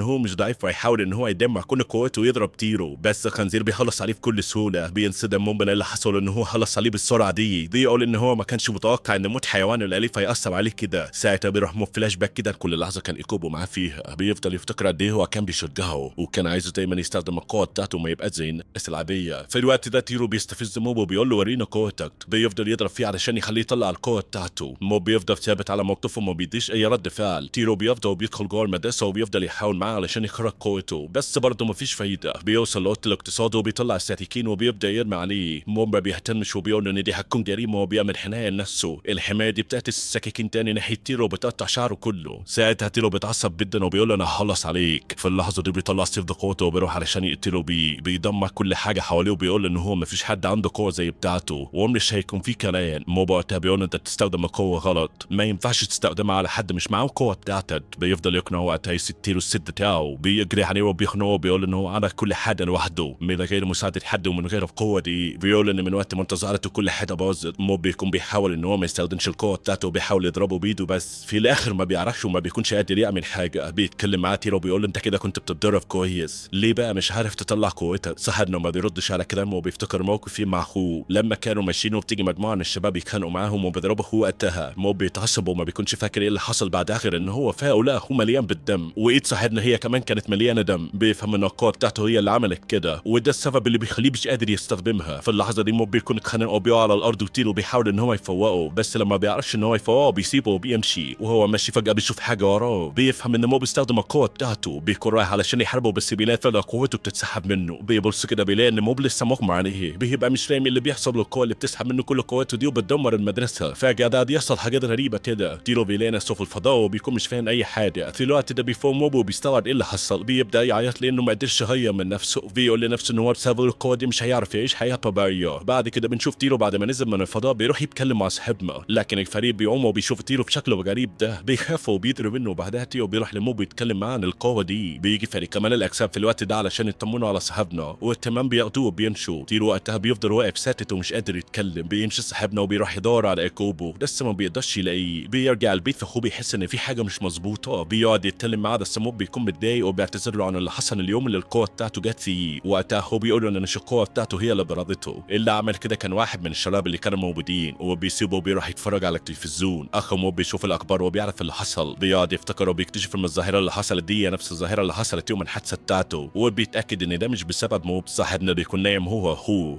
هو مش ضعيف وهيحاول ان هو يدمر كل قوته ويضرب تيرو. بس الخنزير بيخلص عليه بكل سهوله. بينصدم موب من اللي حصل ان هو خلص عليه بالسرعه دي. بيقول ان هو ما كانش متوقع ان موت حيوان الاليف هيأثر عليه كده. ساعتها بيروح موب فلاش باك كده لكل لحظه كان كوبو معاه فيها. بيفضل يفتكر قد ايه هو كان بيشجعه وكان عايزه دايما يستخدم القوه بتاعته وما يبقاش زي الناس العاديه. في الوقت ده تيرو بيستفز موب وبيقول له ورينا قوتك. بيفضل يضرب فيه علشان يخليه يطلع القوه بتاعته. موب بيفضل ثابت على موقفه وما بيديش اي رد رد فعل. تيرو بيفضل بيدخل جوه المدرسه وبيفضل يحاول معاه علشان يخرج قوته، بس برضه مفيش فايده. بيوصل لاوضه الاقتصاد وبيطلع السكاكين وبيبدا يرمي عليه. موب ما بيهتمش وبيقول ان دي هتكون جريمه وبيعمل حمايه لنفسه. الحمايه دي بتعكس السكاكين تاني ناحيه تيرو وبتقطع شعره كله. ساعتها تيرو بيتعصب جدا وبيقول له انا هخلص عليك. في اللحظه دي بيطلع سيف قوته وبيروح علشان يقتله بيه. بيدمر كل حاجه حواليه وبيقول ان هو مفيش حد عنده قوه زي بتاعته ومش هيكون في كلام. موب وقتها بيقول انت بتستخدم القوه غلط، ما ينفعش تستخدمها على حد مش معاه القوه بتاعتك. بيفضل يقنعه وقتها يسيب تيرو الست بتاعه. بيجري عليه وبيخنقه وبيقول ان هو عمل كل حاجه لوحده من غير مساعده حد ومن غير القوه دي. بيقول ان من وقت ما انت ظهرت كل حاجه باظت. موب بيكون بيحاول ان هو ما يستخدمش القوه بتاعته وبيحاول يضربه بايده، بس في الاخر ما بيعرفش وما بيكونش قادر يعمل حاجه. بيتكلم معاه تيرو بيقول انت كده كنت بتتدرب كويس، ليه بقى مش عارف تطلع قوتك؟ صاحبنا ما بيردش على كلامه وبيفتكر موقف فيه مع اخوه لما كانوا ماشيين وبتيجي مجموعه من الشباب يتخانقوا معاهم وبيضربوا اخوه وقتها. موب بيتعصب وما بيكونش فاكر ايه اللي حصل بعد اخر ان هو فاق ولقى اخوه مليان بالدم وايد صاحبنا هي كمان كانت مليانه دم. بيفهم ان القوه بتاعته هي اللي عملت كده وده السبب اللي بيخليه مش قادر يستخدمها. في اللحظه دي موب بيكون اتخانق وبيقع على الارض وتيرو بيحاول ان هو يفوقه، بس لما بيعرفش ان هو يفوقه بيسيبه وبيمشي. وهو ماشي فجاه بيشوف حاجه وراه. بيفهم ان موب بيستخدم القوه بتاعته. بيكون رايح علشان يحاربه بس بيلاقي فجاه قوته بتتسحب منه. بيبص كده بيلاقي ان موب لسه مغمى عليه. بيبقى مش فاهم اللي بيحصل للقوه اللي بتسحب منه كل قوته دي وبتدمر المدرسه. فجاه ده يحصل حاجات غريبه كده. تيرو بيلاقي نفسه في الفضاء وبيكون مش فاهم اي حاجه. في الوقت ده بيفوق موب وبيستوعب ايه اللي حصل. بيبدا يعيط لانه ما قدرش يغير من نفسه. بيقول لنفسه ان هو بسبب القوه دي مش هيعرف يعيش حياه طبيعيه. بعد كده بنشوف تيرو بعد ما نزل من الفضاء بيروح يتكلم مع صاحبنا، لكن الفريق بيقوم وبيشوف تيرو بشكله غريب ده. بيخافوا وبيدروا منه. بعدها تيرو بيروح لموب ويتكلم معاه عن القوه دي. بيجي فريق كمان الاجسام في الوقت ده علشان يطمنوا على صاحبنا والتمام بياخدوه وبيمشوا. تيرو وقتها بيفضل واقف ساكت ومش قادر يتكلم. بيمشي صاحبنا وبيروح يدور على ايكوبو لسه ما بيقدرش يلاقيه. بيرجع البيت فاخوه بيحس ان في حاجه مش مظبوطه. بيقعد يتكلم معاه بس موب بيكون متضايق وبيعتذر له عن اللي حصل اليوم اللي القوه بتاعته جت فيه. وقتها هو بيقول له ان مش القوه بتاعته هي اللي برضته، اللي عمل كده كان واحد من الشباب اللي كانوا موجودين. وبيسيبه وبيروح يتفرج على التلفزيون. اخو موب بيشوف الاخبار وبيعرف اللي حصل. بيقعد يفتكر وبيكتشف ان الظاهره اللي حصلت دي نفس الظاهره اللي حصلت يوم الحادثه بتاعته. وبيتاكد ان ده مش بسبب موب. صاحبنا بيكون نايم هو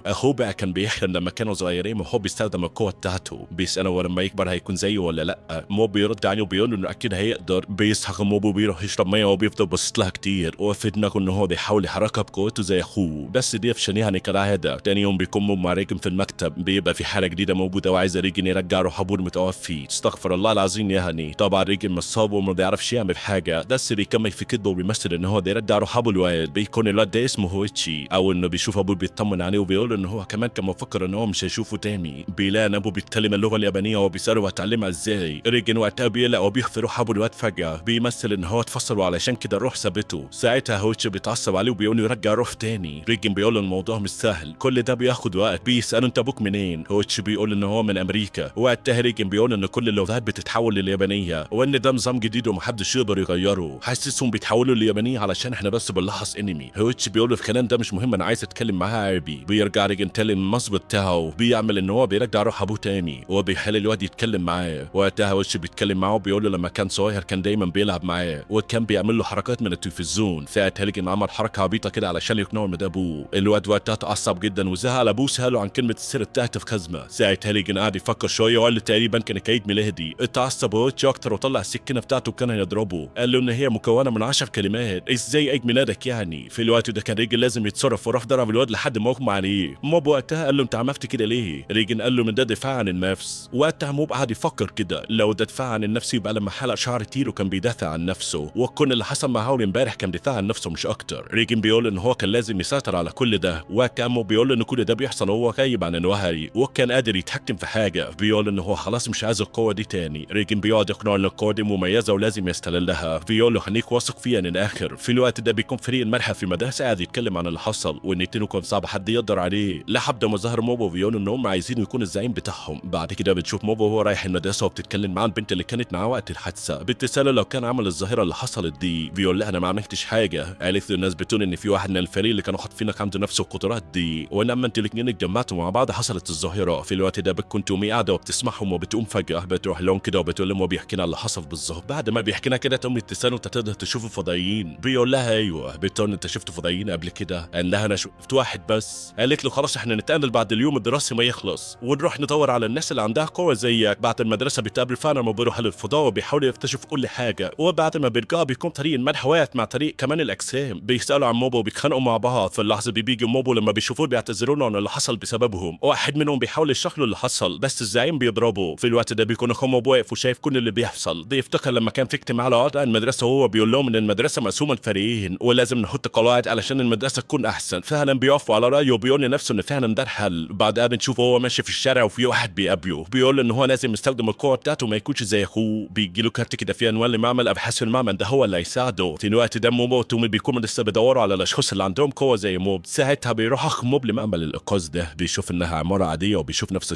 اخوه بقى كان بيحلم لما كانوا صغيرين وهو بيستخدم القوه بتاعته. بيساله هو لما يكبر هيكون زيه ولا لا. موب بيرد عليه وبيقول انه اكيد هيقدر. بيصحى موب وبيروح يشرب ميه وبيفضل باصص لها كتير وفي دماغه ان هو بيحاول يحركها بقوته زي اخوه، بس دي في يعني كالعاده. تاني يوم بيكون موب مع ريجن في المكتب. بيبقى في حاله جديده موجوده وعايزه ريجن يرجع روح ابوه المتوفي. استغفر الله العظيم يا هني. طبعا ريجن مصاب وما بيعرفش يعمل حاجه، بس بيكمل في كدبه وبيمثل ان هو يرجع روح ابوه الواد. بيكون الواد ده اسمه هويتشي، او انه بيشوف ابوه بيطمن عليه وبيقول ان هو كمان كان مفكر ان هو مش هيشوفه تاني. بيلاقي ان ابوه بيتكلم اللغه اليابانيه وبيساله هتعلمها ازاي. ريجن وقتها بيقلق وبيخفي روح ابوه الواد فجاه. بيمثل ان هو اتفصل وعلشان كده الروح سابته. ساعتها هويتشي بيتعصب عليه وبيقول يرجع روح تاني. ريجن بيقول له الموضوع مش سهل، كل ده بياخد وقت. بيساله انت ابوك منين؟ هويتشي بيقول ان هو من امريكا. وقتها ريجن بيقول ان كل اللغات بتتحول لليابانيه وان ده نظام جديد ومحدش يقدر يغيره. حاسسهم بيتحولوا لليابانيه علشان احنا بس بنلخص انمي. هويتشي بيقول له الكلام ده مش مهم، انا عايز اتكلم معاه عربي. بيرجع ريجن تاني المصب بتاعه. بيعمل ان هو بيرجع روح ابوه تاني وبيخلي الواد يتكلم معاه. وقتها هويتشي بيتكلم معاه وبيقول له لما كان صغير كان دايما بيلعب معاه وكان بيعمل له حركات من التلفزيون. ساعتها ريجن عمل حركه عبيطه كده علشان يقنعه ان ده ابوه. الواد وقتها اتعصب جدا وزعل ابوه ساله عن كلمه السر بتاعته في خزمه. ساعتها ريجن قعد يفكر شويه وقال له تقريبا كان عيد ميلادي. اتعصب هويتشي اكتر وطلع السكينه بتاعته وكان هيضربه. قال له ان هي مكونه من 10 كلمات، ازاي عيد ميلادك يعني؟ في الوقت ده كان ريجن لازم يتصرف وراح ضرب الواد لحد ما اغمى عليه. موب وقتها قال له انت عملت كده ليه؟ ريجن قال له من ده دفاع عن النفس. وقتها موب قعد يفكر كده، لو ده دفاع عن النفس يبقى لما حلق شعر تيرو كان بيدافع عن نفسه، وكل اللي حصل مع هاول امبارح كان دفاع عن نفسه مش اكتر. ريجن بيقول ان هو كان لازم يسيطر على كل ده، وكان موب بيقول ان كل ده بيحصل وهو غايب عن الوهري وكان قادر يتحكم في حاجه. بيقول ان هو خلاص مش عايز القوه دي تاني. ريجن بيقعد يقنعه ان القوه دي مميزه ولازم يستغلها. بيقول له خليك واثق فيها للاخر. في الوقت ده بيكون فريق المرحله في المدرسه قاعد يتكلم عن اللي حصل وان تيرو كان صعب حد يقدر عليه لحد ما ظهر موب وبيقولوا ان هم عايزين يكون الزعيم بتاعهم. بعد كده بتشوف موب وهو رايح المدرسه وبتتكلم مع البنت اللي كانت معاه وقت الحادثه. بتساله لو كان عمل الظاهره اللي حصلت دي. بيقول لها انا ما عملتش حاجه. قالت له الناس بتقول ان في واحد من الفريق اللي كانوا خاطفينك عنده نفس القدرات دي، ولما انتوا الاثنين اتجمعتوا مع بعض حصلت الظاهره. في الوقت ده بتكون تومي قاعده وبتسمعهم وبتقوم فجاه بتروح لهم كده وبتقول لهم وبيحكي لنا اللي حصل بالظبط. بعد ما بيحكي لنا كده تومي بتساله انت تقدر تشوف الفضائيين؟ بيقول لها ايوه. بتقول انت شفت فضائيين قبل كده؟ قال لها انا شفت واحد بس. قالت له خلاص احنا نتقابل بعد اليوم الدراسي ما يخلص ونروح ندور على الناس اللي عندها قوه زيك. بعد المدرسه بيتقابل فعلا وبيروح للفضاء بيحاول يكتشف كل حاجه، وبعد ما بيرجعوا بيكون طريق الملح واقف مع طريق كمان الاجسام. بيسالوا عن موبو وبيتخانقوا مع بعض. في اللحظه دي بيجي موبو لما بيشوفوه بيعتذروا له عن اللي حصل بسببهم. واحد منهم بيحاول يشرح له اللي حصل بس الزعيم بيضربه. في الوقت ده بيكون موبو واقف وشايف كل اللي بيحصل. بيفتكر لما كان في اجتماع لأعضاء المدرسه وهو بيقول لهم ان المدرسه مقسومه لفريقين ولازم نحط قواعد علشان المدرسه تكون احسن. فعلا بيقفوا على رايه وبيقول لنفسه ان فعلا ده الحل. بعدها بنشوفه هو ماشي في الشارع وفي واحد بيقابله بيقول له ان هو لازم يستخدم القوه بتاعته ما يكونش زي اخوه. بيجي له كارت كده فيه عنوان لمعمل ابحاث المعمل ده هو اللي هيساعده. في الوقت ده موبو وتومي بيكونوا لسه بيدوروا على الاشخاص اللي عندهم قوه زي موب. ساعتها بيروح اخ موب لمعمل الانقاذ ده. بيشوف انها عماره عاديه وبيشوف نفس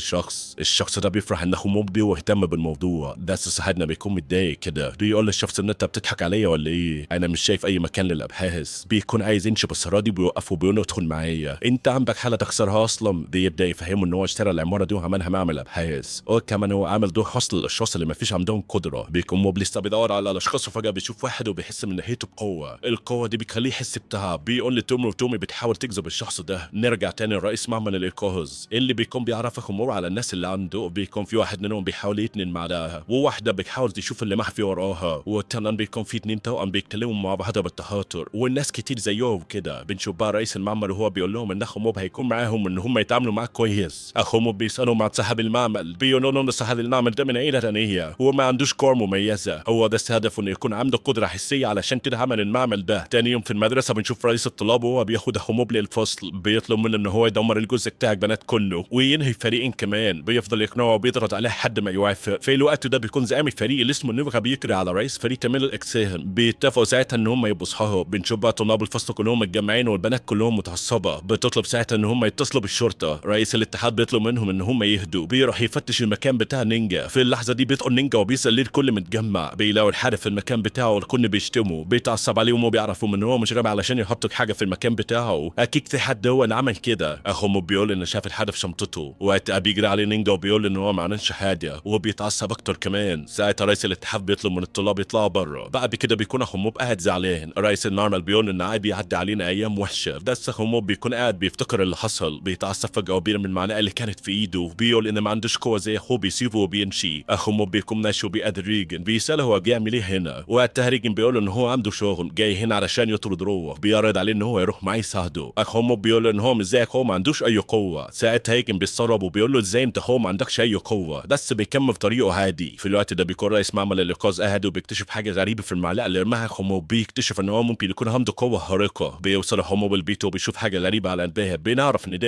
الشخص ده بيفرح ان اخو موب بيه واهتم بالموضوع. بس صاحبنا بيكون متضايق كده. بيقول للشخص ان انت بتضحك عليا ولا ايه؟ انا مش شايف اي مكان للابحاث. بيكون عايز يمشي بس راضي بيوقفه وبيقول له ادخل معايا، انت عندك حاله تخسرها اصلا. بيبدا يفهمه ان هو اشترى العماره دي وعملها معمل ابحاث، وكمان هو عامل دور خاص للاشخاص اللي ما فيش عندهم قدره. بيكون موب لسه بيدور على الاشخاص وفجاه بيشوف واحد وبيحس من ناحيته بقوه. القوه دي بيخليه يحس بتعب. بيقول لتومي وتومي بتحاول تجذب الشخص ده. نرجع تاني لرئيس معمل الانقاذ اللي بيكون بيعرف خمور على الناس اللي عنده. بيكون في واحد منهم بيحاول يتنين معاها وواحده بتحاول تشوف اللي مخفي وراها، وكمان بيكون في اتنين توأم بيتكلموا مع بعض بالتهاتر والناس كتير زيهم كده. بنشوف بقى رئيس المعمل وهو بيقول لهم ان اخو موب هيكون معاهم ان هم يتعاملوا معاه كويس. اخو موب بيسالوا مع صاحب المعمل بيقولوا لهم ان صاحب المعمل ده من عيله ثانيه وما عندوش قوه مميزه، هو ده هدفه انه يكون عنده قدره حسيه علشان كده عمل المعمل ده. تاني يوم في المدرسه بنشوف رئيس الطلاب وهو بياخد اخو موب للفصل. بيطلب منه ان هو يدمر الجزء بتاع البنات كله وينهي فريقين كمان. بيفضل يقنعه وبيضغط عليه لحد ما يوافق. في الوقت ده بيكون زعيم الفريق اللي اسمه نيفغا بيكري على رئيس فريق تميل الاجسام. بيتفقوا ساعتها ان هم يبقوا صحاب. بنشوف بقى طلاب الفصل كلهم متجمعين والبنات كلهم متعصبه. بتطلب ساعتها ان هم يتصلوا بالشرطه. رئيس الاتحاد بيطلب منهم ان هم يهدوا. بيروح يفتش المكان بتاع نينجا. في اللحظه دي بيدخل نينجا وبيسال ليه الكل متجمع. بيلاقوا الحارس في المكان بتاعه والكل بيشتموا. بيتعصب عليهم وبيعرفوا ان هو مش غبي علشان يحط حاجه في المكان بتاعه. اكيد في حد هو اللي عمل كده. اخوه بيقول ان شاف الحارس في شنطته. وقتها بيجري عليه نينجا وبيقول ان هو ما عملش حاجه وبيتعصب اكتر كمان. ساعتها رئيس الاتحاد بيطلب من الطلاب يطلعوا بره. بعد كده بيكون اخو موب قاعد زعلان. رئيس النارمال بيقول ان عادي يعدي علينا ايام وحشه. بس اخو موب بيكون قاعد بيفتكر اللي حصل. بيتعصب فجاه وبيرمي المعلقه اللي كانت في ايده. بيقول ان ما عندوش قوه زي اخوه بيسيبه وبيمشي. اخو موب بيكون ماشي وبيقابل ريجن. بيساله هو بيعمل ايه هنا. وقتها ريجن بيقول ان هو عنده شغل جاي هنا علشان يطرد روح. بيعرض عليه ان هو يروح معاه يساعده. اخو موب بيقول ان هو مش زي اخوه ما عندوش اي قوه. ساعتها ريجن بيستغرب وبيقول له ازاي انت اخوه ما عندكش اي قوه. بس بيكمل في طريقه عادي. في الوقت ده بيكون رئيس معمل الانقاذ قاعد وبيكتشف حاجه غريبه في المعلقه اللي رماها اخو موب. بيكتشف ان هو ممكن يكون عنده قوه خارقه. بيوصل اخو موب البيت وبيشوف حاجه غريبه على الباب. بنعرف ان ده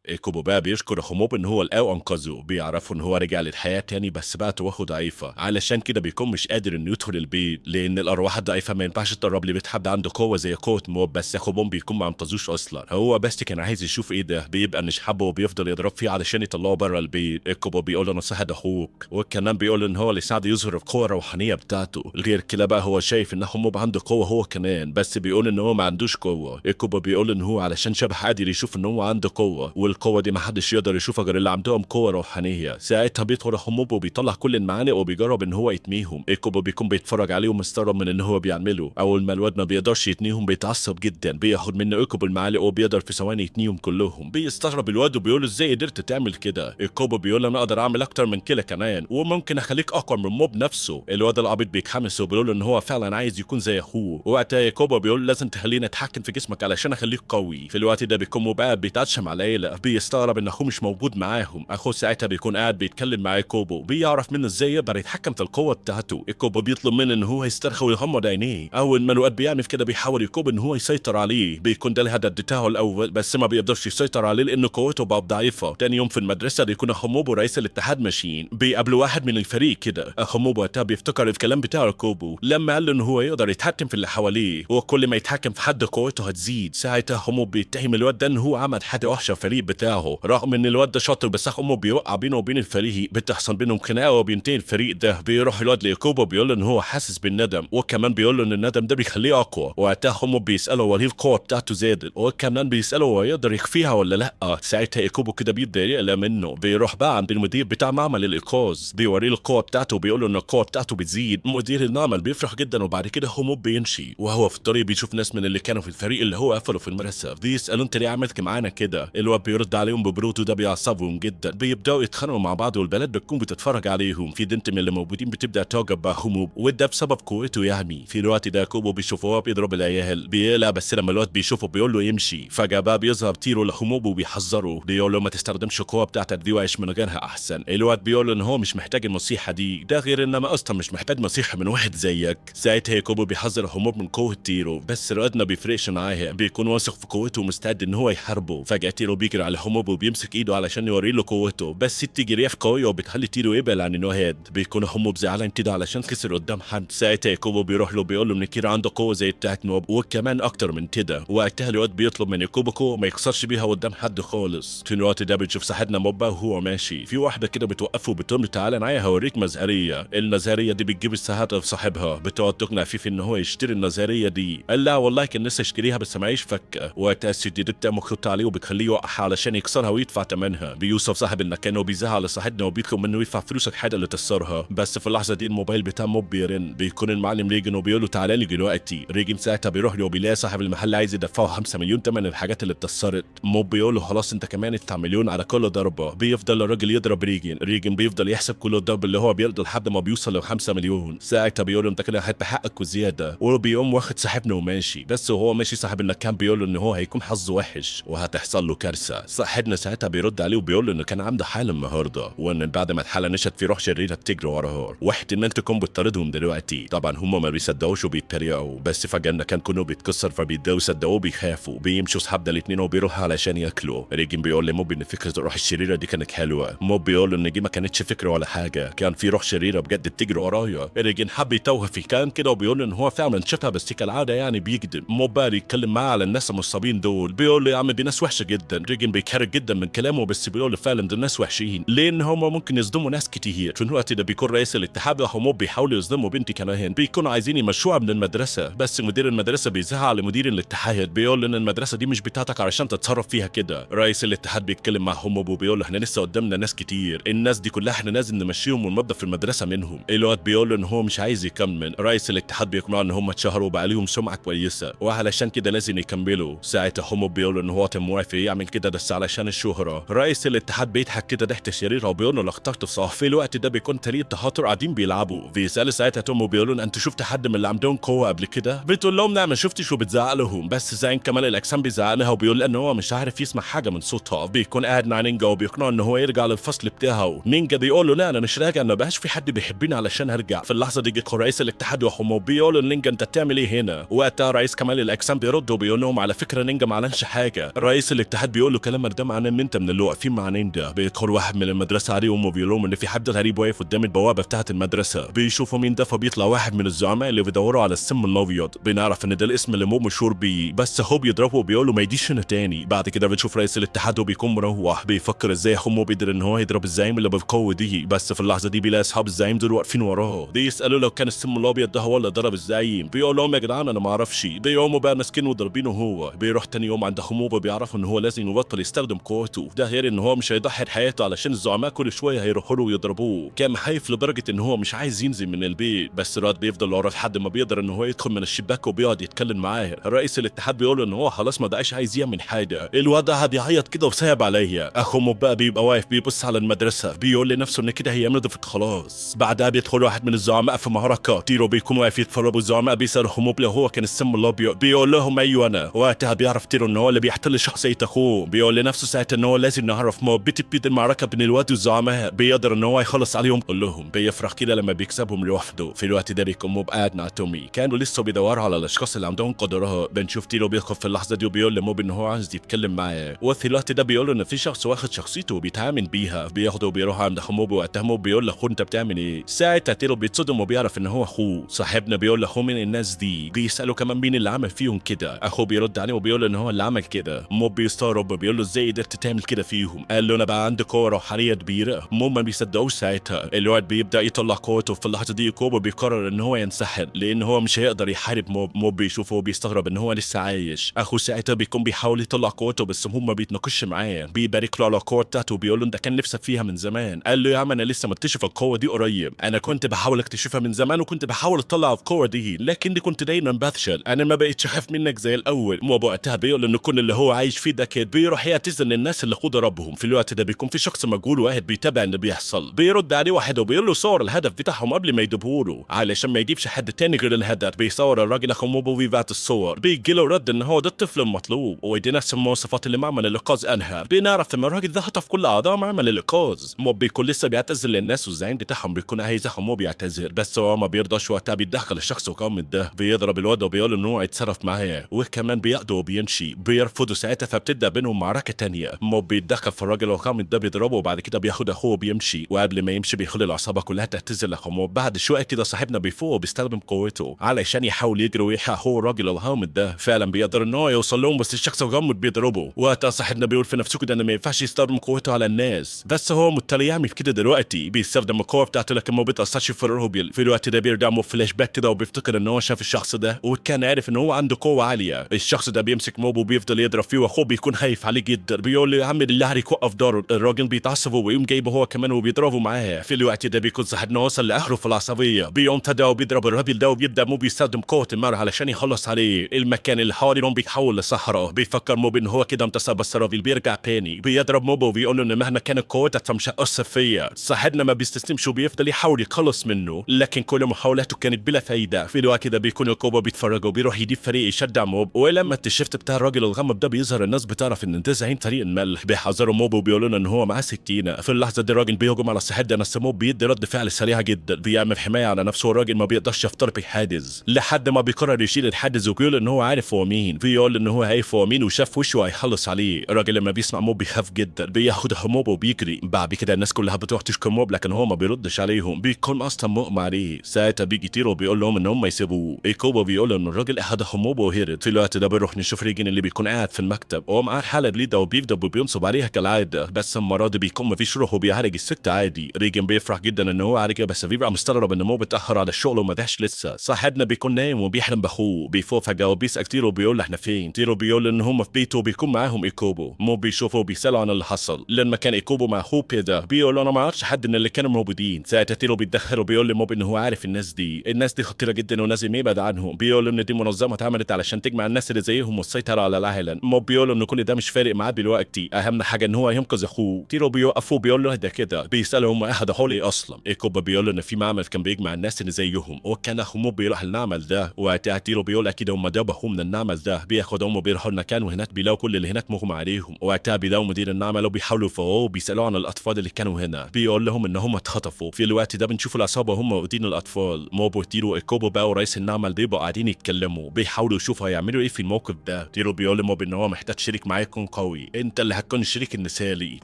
إيكوبو بقى بيشكر اخو موب ان هو لقاه وانقذه. بيعرفوا ان هو رجع للحياه تاني بس بقى توهه ضعيفه. علشان كده بيكون مش قادر انه يدخل البيت لان الارواح الضعيفه ما ينفعش تقرب لبيت حد عنده قوه زي قوه موب. بس اخو موب بيكون ما انقذوش اصلا. هو بس كان عايز يشوف ايه ده. بيبقى مش حابه وبيفضل يضرب فيه علشان يطلعه بره البيت. إيكوبو بيقول له انا صاحب اخوك. وكمان بيقول ان هو اللي ساعده يظهر القوه الروحانيه بتاعته. غير كده بقى هو شايف ان اخو موب عنده قوه هو كمان بس بيقول ان هو ما عندوش قوه. إيكوبو بيقول ان هو علشان شبه قادر يشوف ان هو عنده قوه والقوه دي ما حدش يقدر يشوفها غير اللي عندهم قوه روحانيه. ساعتها بيدخل اخو موب وبيطلع كل المعالق وبيجرب ان هو يتنيهم. إيكوبو بيكون بيتفرج عليه ومستغرب من ان هو بيعمله. اول ما الواد ما بيقدرش يتنيهم بيتعصب جدا. بياخد منه إيكوبو المعالق وبيقدر في ثواني يتنيهم كلهم. بيستغرب الواد وبيقول ازاي قدرت تعمل كده. إيكوبو بيقول انا اقدر اعمل اكتر من كده كمان وممكن اخليك اقوى من موب نفسه. الواد العبيط بيتحمس وبيقول ان هو فعلا عايز يكون زي اخوه. وقتها إيكوبو بيقول لازم تخليني اتحكم في جسمك علشان اخليك قوي. في الوقت ده بيكون موب قاعد بيتعشم على العيله. بيستغرب ان اخوه مش موجود معاهم. اخوه ساعتها بيكون قاعد بيتكلم مع إيكوبو. بيعرف منه ازاي يقدر يتحكم في القوه بتاعته. إيكوبو بيطلب منه ان هو يسترخي ويغمض عينيه. اول ما الواد بيعمل كده بيحاول إيكوبو ان هو يسيطر عليه. بيكون ده الهدف بتاعه الاول بس ما بيقدرش يسيطر عليه لان قوته بقت ضعيفه. تاني يوم في المدرسه بيكون اخو موب ورئيس الاتحاد ماشيين. بيقابلوا واحد من الفريق كده. اخو موب وقتها بيفتكر الكلام بتاع إيكوبو لما قال له ان هو يقدر يتحكم في اللي حواليه وكل ما يتحكم في حد قوته هتزيد. ساعتها اخو موب بيتهم الواد ده ان هو عمل حاجه وحشه في الفريق بتاعه رغم ان الواد ده شاطر. بس اخو موب بيوقع بينه وبين الفريق. بتحصل بينهم خناقه وبينتهي الفريق ده. بيروح الواد لإيكوبو بيقول له ان هو حاسس بالندم وكمان بيقول له ان الندم ده بيخليه اقوى. وقتها اخو موب بيساله هو ليه القوه بتاعته زادت وكمان بيساله هو يقدر يخفيها ولا لا. ساعتها إيكوبو كده بيبدا يقلق منه. بيروح بقى عند المدير بتاع معمل الانقاذ بيوريه القوه بتاعته وبيقول له ان القوه بتاعته بتزيد. مدير المعمل بيفرح جدا وبعد كده اخو موب بيمشي. وهو في الطريق بيشوف ناس من اللي كانوا في الفريق اللي هو قفله في المدرسه. بيسالوا انت ليه عملت معانا كده. الواد بيرد بيرد عليهم ببروت وده بيعصبهم جدا. بيبداوا يتخانقوا مع بعض والبلد بتكون بتتفرج عليهم. في بنت من اللي موجودين بتبدا تعجب بهموب وده بسبب قوته يعني. في الوقت ده كوبو بيشوفوه بيضرب العيال بيقلق، بس لما الواد بيشوفه بيقول له يمشي. فجاه بقى بيظهر تيرو لهموب وبيحذره، بيقول له ما تستخدمش القوه بتاعتك دي وعيش من غيرها احسن. الواد بيقول له ان هو مش محتاج النصيحه دي، ده غير انما اصلا مش محتاج نصيحه من واحد زيك. ساعتها كوبو بيحذر هموب من قوه تيرو، بس الواد ما بيفرقش معاها، بيكون واثق في قوته ومستعد ان هو يحاربه. فجاه تيرو بيجري على هموب وبيمسك ايده علشان يوري له قوته، بس تيجي رياح قويه وبتخلي تيرو يبعد عن الواد. بيكون هموب زعلان كده علشان خسر قدام حد. ساعتها كوبو بيروح له بيقول له ان كيرا عنده قوه زي بتاعت نوب وكمان اكتر من كده. وقتها الواد بيطلب من كوبو قوه ما يكسرش بيها قدام حد خالص. في الوقت ده بنشوف صاحبنا موبا وهو ماشي، في واحده كده بتوقفه وبتقول له تعالى معايا هوريك مزهريه. النظريه دي بتجيب الساعات في صاحبها، بتقعد تقنع فيه في ان هو يشتري النظريه دي. قال لا والله كان نفسي اشتريها بس معيش فكه. وقتها السديد بتاعه خط عليه وبتخليه يوقعها علشان يكسرها ويدفع ثمنها. بيوصف صاحب المكان وبيزعل لصاحبنا وبيطلب منه يدفع فلوس الحاجه اللي تكسرها. بس في اللحظه دي الموبايل بتاع موب بيرن، بيكون المعلم ريجن وبيقول له تعالى لي دلوقتي. ريجن ساعتها بيروح له وبيلاقي صاحب المحل عايز يدفعه 5 مليون ثمن الحاجات اللي اتكسرت. موب بيقول له خلاص انت كمان ادفع مليون على كل ضربه. بيفضل الراجل يضرب ريجن بيفضل يحسب كل ضرب اللي هو بيقدر لحد ما بيوصل ل 5 مليون. ساعتها بيقول له انت كده هات بحقك وزياده، وبيقوم واخد صاحبنا وماشي. بس وهو ماشي صاحب المكان بيقول له ان هو هيكون حظه وحش وهتحصل له كارثه. صاحبنا ساعتها بيرد عليه وبيقول له انه كان عنده حاله النهارده، وان بعد ما الحاله نشت في روح شريره بتجري وراها واحتمال تكون بتطاردهم دلوقتي. طبعا هم ما بيصدقوش وبيتريقوا، بس فجاه المكان كله بيتكسر فبيبداوا يصدقوه بيخافوا. بيمشوا اصحابنا الاثنين وبيروحوا علشان ياكلوا. ريجن بيقول لموب ان فكره الروح الشريره دي كانت حلوه. موب بيقول ان دي ما كانتش فكره ولا حاجه، كان في روح شريره بجد بتجري ورايا. ريجن حب يتوه في كان كده وبيقول ان هو فعلا شافها بس كالعاده يعني بيكذب. موب بقى يتكلم معاه على الناس المصابين دول، بيقول له يا عم دي ناس وحشه جدا. ريجن بيكرر جدا من كلامه بس بيقول له فعلا دول ناس وحشين لان هم ممكن يصدموا ناس كتير. في الوقت ده بيكون رئيس الاتحاد وموب بيحاولوا يصدموا بنتي كمان، بيكونوا عايزين يمشوها من المدرسه، بس مدير المدرسه بيزعل لمدير الاتحاد بيقول ان المدرسه دي مش بتاعتك علشان تتصرف فيها كده. رئيس الاتحاد بيتكلم مع موب وبيقول له احنا لسه قدامنا ناس كتير، الناس دي كلها احنا لازم نمشيهم وننظف المدرسه منهم. الواد بيقول له ان هو مش عايز يكمل. رئيس الاتحاد بيقنعه ان هم اتشهروا وبقى لهم سمعه كويسه وعلشان كده لازم يكملوا. ساعتها موب بيقول له ان هو موافق يعمل كده بس علشان الشهره. رئيس الاتحاد بيضحك كده ضحكه شريره وبيقول له اخترت صح. في الوقت ده بيكون فريق تهاتر قاعدين بيلعبوا. بيسال ساعتها توم وبيقولوا له انت شفت حد من اللي عندهم قوه قبل كده؟ بتقول لهم نعم ما شفتش وبتزعق لهم، بس زين كمال الاجسام بيزعق لها وبيقول ان هو مش عارف يسمع حاجه من صوتها. بيكون قاعد مع نينجا وبيقنعه ان هو يرجع للفصل بتاعه. نينجا بيقول له لا انا مش راجع، ما بقاش في حد بيحبني علشان ارجع. في اللحظه دي رئيس الاتحاد وحمو بيقول لنينجا انت بتعمل ايه هنا؟ وقتها رئيس كمال الاجسام بيرد وبيقول لهم على فكره نينجا ما عملش حاجه. رئيس الاتحاد بيقول له كلامك ده معناه ان انت من اللي واقفين مع نينجا. بيدخل واحد من المدرسه عليهم وبيقول لهم ان في حد غريب واقف قدام البوابه بتاعه المدرسه. بيشوفوا مين ده فبيطلع واحد من الزعماء اللي بيدوروا على السم الابيض. بنعرف ان ده الاسم اللي مو مشهور بيه، بس هو بيضربه وبيقول له ما يجيش هنا تاني. بعد كده بنشوف رئيس الاتحاد وبيكون مروح بيفكر ازاي مو بيقدر ان هو يضرب الزعيم اللي بالقوه دي. بس في اللحظه دي بيلاقي اصحاب الزعيم دول واقفين وراه بيسالوا لو كان السم الابيض ده هو اللي ضرب الزعيم. بيقول لهم يا جدعان انا ما اعرفش. بيقوموا بقى ماسكينه وضاربينه هو. بيروح تاني يوم عند حموبه بيعرفوا ان هو لازم يبطل يستخدم قوته، ده غير ان هو مش هيضحي بحياته علشان الزعماء كل شويه هيروحوا له ويضربوه. كان محيف لدرجه ان هو مش عايز ينزل من البيت، بس راد بيفضل وراه لحد ما بيقدر ان هو يدخل من الشباك وبيقعد يتكلم معاه. رئيس الاتحاد بيقول ان هو خلاص ما بقاش عايز يعمل حاجه. الواد قعد يعيط كده وصعب عليا. اخو مو بقى بيبقى واقف بيبص على المدرسه بيقول لنفسه ان كده هي نضفت خلاص. بعدها بيدخل واحد من الزعماء في معركه، تيرو بيكون واقف يتفرج والزعماء بيسالوا موب لو هو كان السم الابيض. بيقول لهم ايوه انا. وقتها بيعرف تيرو ان هو اللي بيحتل شخصيه اخوه. بيقول لنفسه ساعتها ان هو لازم نعرف موب. بتبتدي المعركه بين الواد والزعماء بيقدر ان هو يخلص عليهم كلهم. بيفرح كده لما بيكسبهم لوحده. في الوقت ده بيكون موب قاعد مع تومي، كانوا لسه بيدوروا على الاشخاص اللي عندهم قدرات. بنشوف تيرو بيدخل في اللحظه دي وبيقول لموب ان هو عايز يتكلم معاه. وفي الوقت ده بيقول ان في شخص واخد شخصيته وبيتعامل بيها. بياخده وبيروح عند موب. وقتها موب بيقول له اخو انت بتعمل ايه؟ ساعتها تيرو بيتصدم وبيعرف ان هو اخوه. صاحبنا بيقول له مين الناس دي؟ بيساله كمان مين اللي عمل فيهم كده. اخوه بيرد عليه وبيقول ان هو اللي عمل كده. موب بيستغرب وبيقول له ازاي قدرت تعمل كده فيهم؟ قال له انا بقى عندي قوه روحانيه كبيره. موب ما بيصدقوش. ساعتها الواد بيبدا يطلع قوته. في اللحظه دي كوبا بيقرر ان هو ينسحب لان هو مش هيقدر يحارب موب. موب بيشوفه وبيستغرب ان هو لسه عايش. اخو ساعتها بيكون بيحاول يطلع قوته بس هم ما بيتناقش معاه. بيبارك له على القوه بتاعته وبيقول له انت كان نفسك فيها من زمان. قال له يا عم انا لسه مكتشف القوه دي قريب، انا كنت بحاول اكتشفها من زمان وكنت بحاول اطلع القوه دي لكني كنت دايما بفشل. انا ما بقيتش اخاف منك زي الاول. موب وقتها بيقول ان كل اللي هو عايش فيه ده كده. بيروح راح يعتذر للناس اللي اخوه ضربهم. في الوقت ده بيكون في شخص مجهول واحد بيتابع اللي بيحصل، بيرد عليه واحد وبيقول له صور الهدف بتاعهم قبل ما يدبهوله علشان ما يجيبش حد تاني غير الهدف. بيصور الراجل اخو موبو ويبعت الصور، بيجي له رد ان هو ده الطفل المطلوب ودي نفس المواصفات اللي معمل الانقاذ انهى. بنعرف ان الراجل ده خطف كل اعضاء معمل الانقاذ. موب بيكون لسه بيعتذر للناس والزعيم بتاعهم بيكون عايز اخو موب يعتذر، بس هو ما بيرضاش. وقتها بيتدخل الشخص وقام ده بيضرب الواد وبيقول ان هو يتصرف معاه وكمان بياخده وبيمشي. بيرفضوا ساعتها فبتبدا بينهم معركه تانية. موب بيتدخل في الراجل وقام ده بيضربه وبعد كده بياخد اخوه وبيمشي، وقبل ما يمشي بيخلي العصابه كلها تعتذر لاخو موب. بعد شويه كده صاحبنا بيفوق وبيستخدم قوته علشان يحاول يجري ويلحق هو الراجل الغامض ده. فعلا بيقدر ان هو يوصل لهم بس الشخص الغامض بيضربه. وقتها صاحبنا بيقول في نفسه كده ان ما ينفعش يستخدم قوته على الناس، بس هو مضطر يعمل كده دلوقتي. بيستخدم القوه بتاعته لكن ما بيتاثرش في الروبيل. في الوقت ده بيرجع موب فلاش باك كده وبيفتكر ان هو شاف الشخص ده وكان عارف ان هو عنده قوه عاليه. الشخص ده بيمسك موب وبيفضل يضرب فيه واخوه بيكون خايف عليه جدا. بيقول له يا عم اللي عليك وقف داره. الراجل بيتعصب ويقوم جايبه هو كمان وبيضربه معاه. في الوقت ده بيكون صاحبنا وصل لاخره في العصبيه، بيقوم تدا وبيضرب الراجل ده وبيبدا موب يستخدم قوه النار علشان يخلص عليه. المكان اللي حواليهم بيتحول لصحراء. بيفكر موب ان هو كده انتصر بس الراجل بيرجع تاني. بيضرب موب وبيقول له ان مهما كانت قوتك فمش هتأثر فيا. صاحبنا ما بيستسلمش وبيفضل يحاول يخلص منه لكن كل محاولاته كانت بلا فايده. في الوقت ده بيكون الكوبا بيتفرج وبيروح يجيب فريق يشجع موب، ولما التيشيرت بتاع الراجل الغامض ده بيظهر الناس بتعرف ان ده زعيم فريق الملح. بيحذروا موب وبيقولوا له ان هو معاه سكينه. في اللحظه دي الراجل بيهجم على صاحبنا بس موب بيدي رد فعل سريع جدا، بيعمل حمايه على نفسه والراجل ما بيقدرش يخترق الحاجز لحد ما بيقرر يشيل الحاجز وبيقول ان هو عارف هو مين. بيقول ان هو عارف هو مين وشاف وشه هيخلص عليه. الراجل لما بيسمع موب بيخاف جدا، بياخد موب وبيجري. بعد كده الناس كلها بتروح تشكر موب لكن هو ما بيردش عليهم، بيكون اصلا مغمى عليه. ساعتها بيجي تيرو بيقول لهم ان هم يسيبوه. ايكوبا بيقول ان الراجل اخد موب وهرب. في الوقت ده بنروح نشوف ريجن اللي بيكون قاعد في المكتب وهو معاه الحاله جديده وبيفضل وبينصب عليها كالعاده، بس المره دي بيكون مفيش روح وبيعالج الست عادي. ريجن بيفرح جدا ان هو عالج بس بيبقى مستغرب ان موب اتاخر على الشغل وما داش لسه. صاحبنا بيكون نايم وبيحلم باخوه. بيفوق فجاه وبيسال تيرو بيقول له احنا فين. تيرو بيقول ان هم في بيته وبيكون معاهم ايكوبو. موب بيشوفه وبيساله عن اللي حصل لما كان ايكوبو مع اخوه كده. بيقول له انا ما اعرفش حد من اللي كانوا موجودين. ساعتها تيرو بيتدخل وبيقول لموب ان هو عارف الناس دي خطيره جدا ولازم يبعد عنهم. بيقول ان دي منظمه اتعملت علشان تجمع الناس اللي زيهم والسيطره على العالم. موب بيقول ان كل ده مش فارق معاه دلوقتي، اهم حاجه ان هو ينقذ اخوه. تيرو بيوقفه وبيقول له ده كده. بيساله هم احد حولي اصلا. ايكوبا بيقول له ان في معمل كان بيجمع الناس اللي زيهم وكان اخو موب بيروح المعمل ده. وقتها تيرو بيقول اكيد هم ده اخوه من المعمل ده. بياخدهم وبيروحوا المكان وهناك بيلاقوا كل اللي هناك مغمى عليهم. وقتها بيلاقوا مدير المعمل وبيحاولوا يفوقوه وبيسالوه عن الاطفال اللي كانوا هنا. بيقول لهم ان هم اتخطفوا. في الوقت ده بنشوف العصابه هم واخدين الاطفال. موب وتيرو وايكوبا بقى ورئيس المعمل بيبقوا قاعدين يتكلموا بيحاولوا يشوفوا هيعملوا ايه في الموقف ده. تيرو بيقول لموب ان هو محتاج شريك معاه يكون قوي، انت اللي هتكون الشريك المثالي.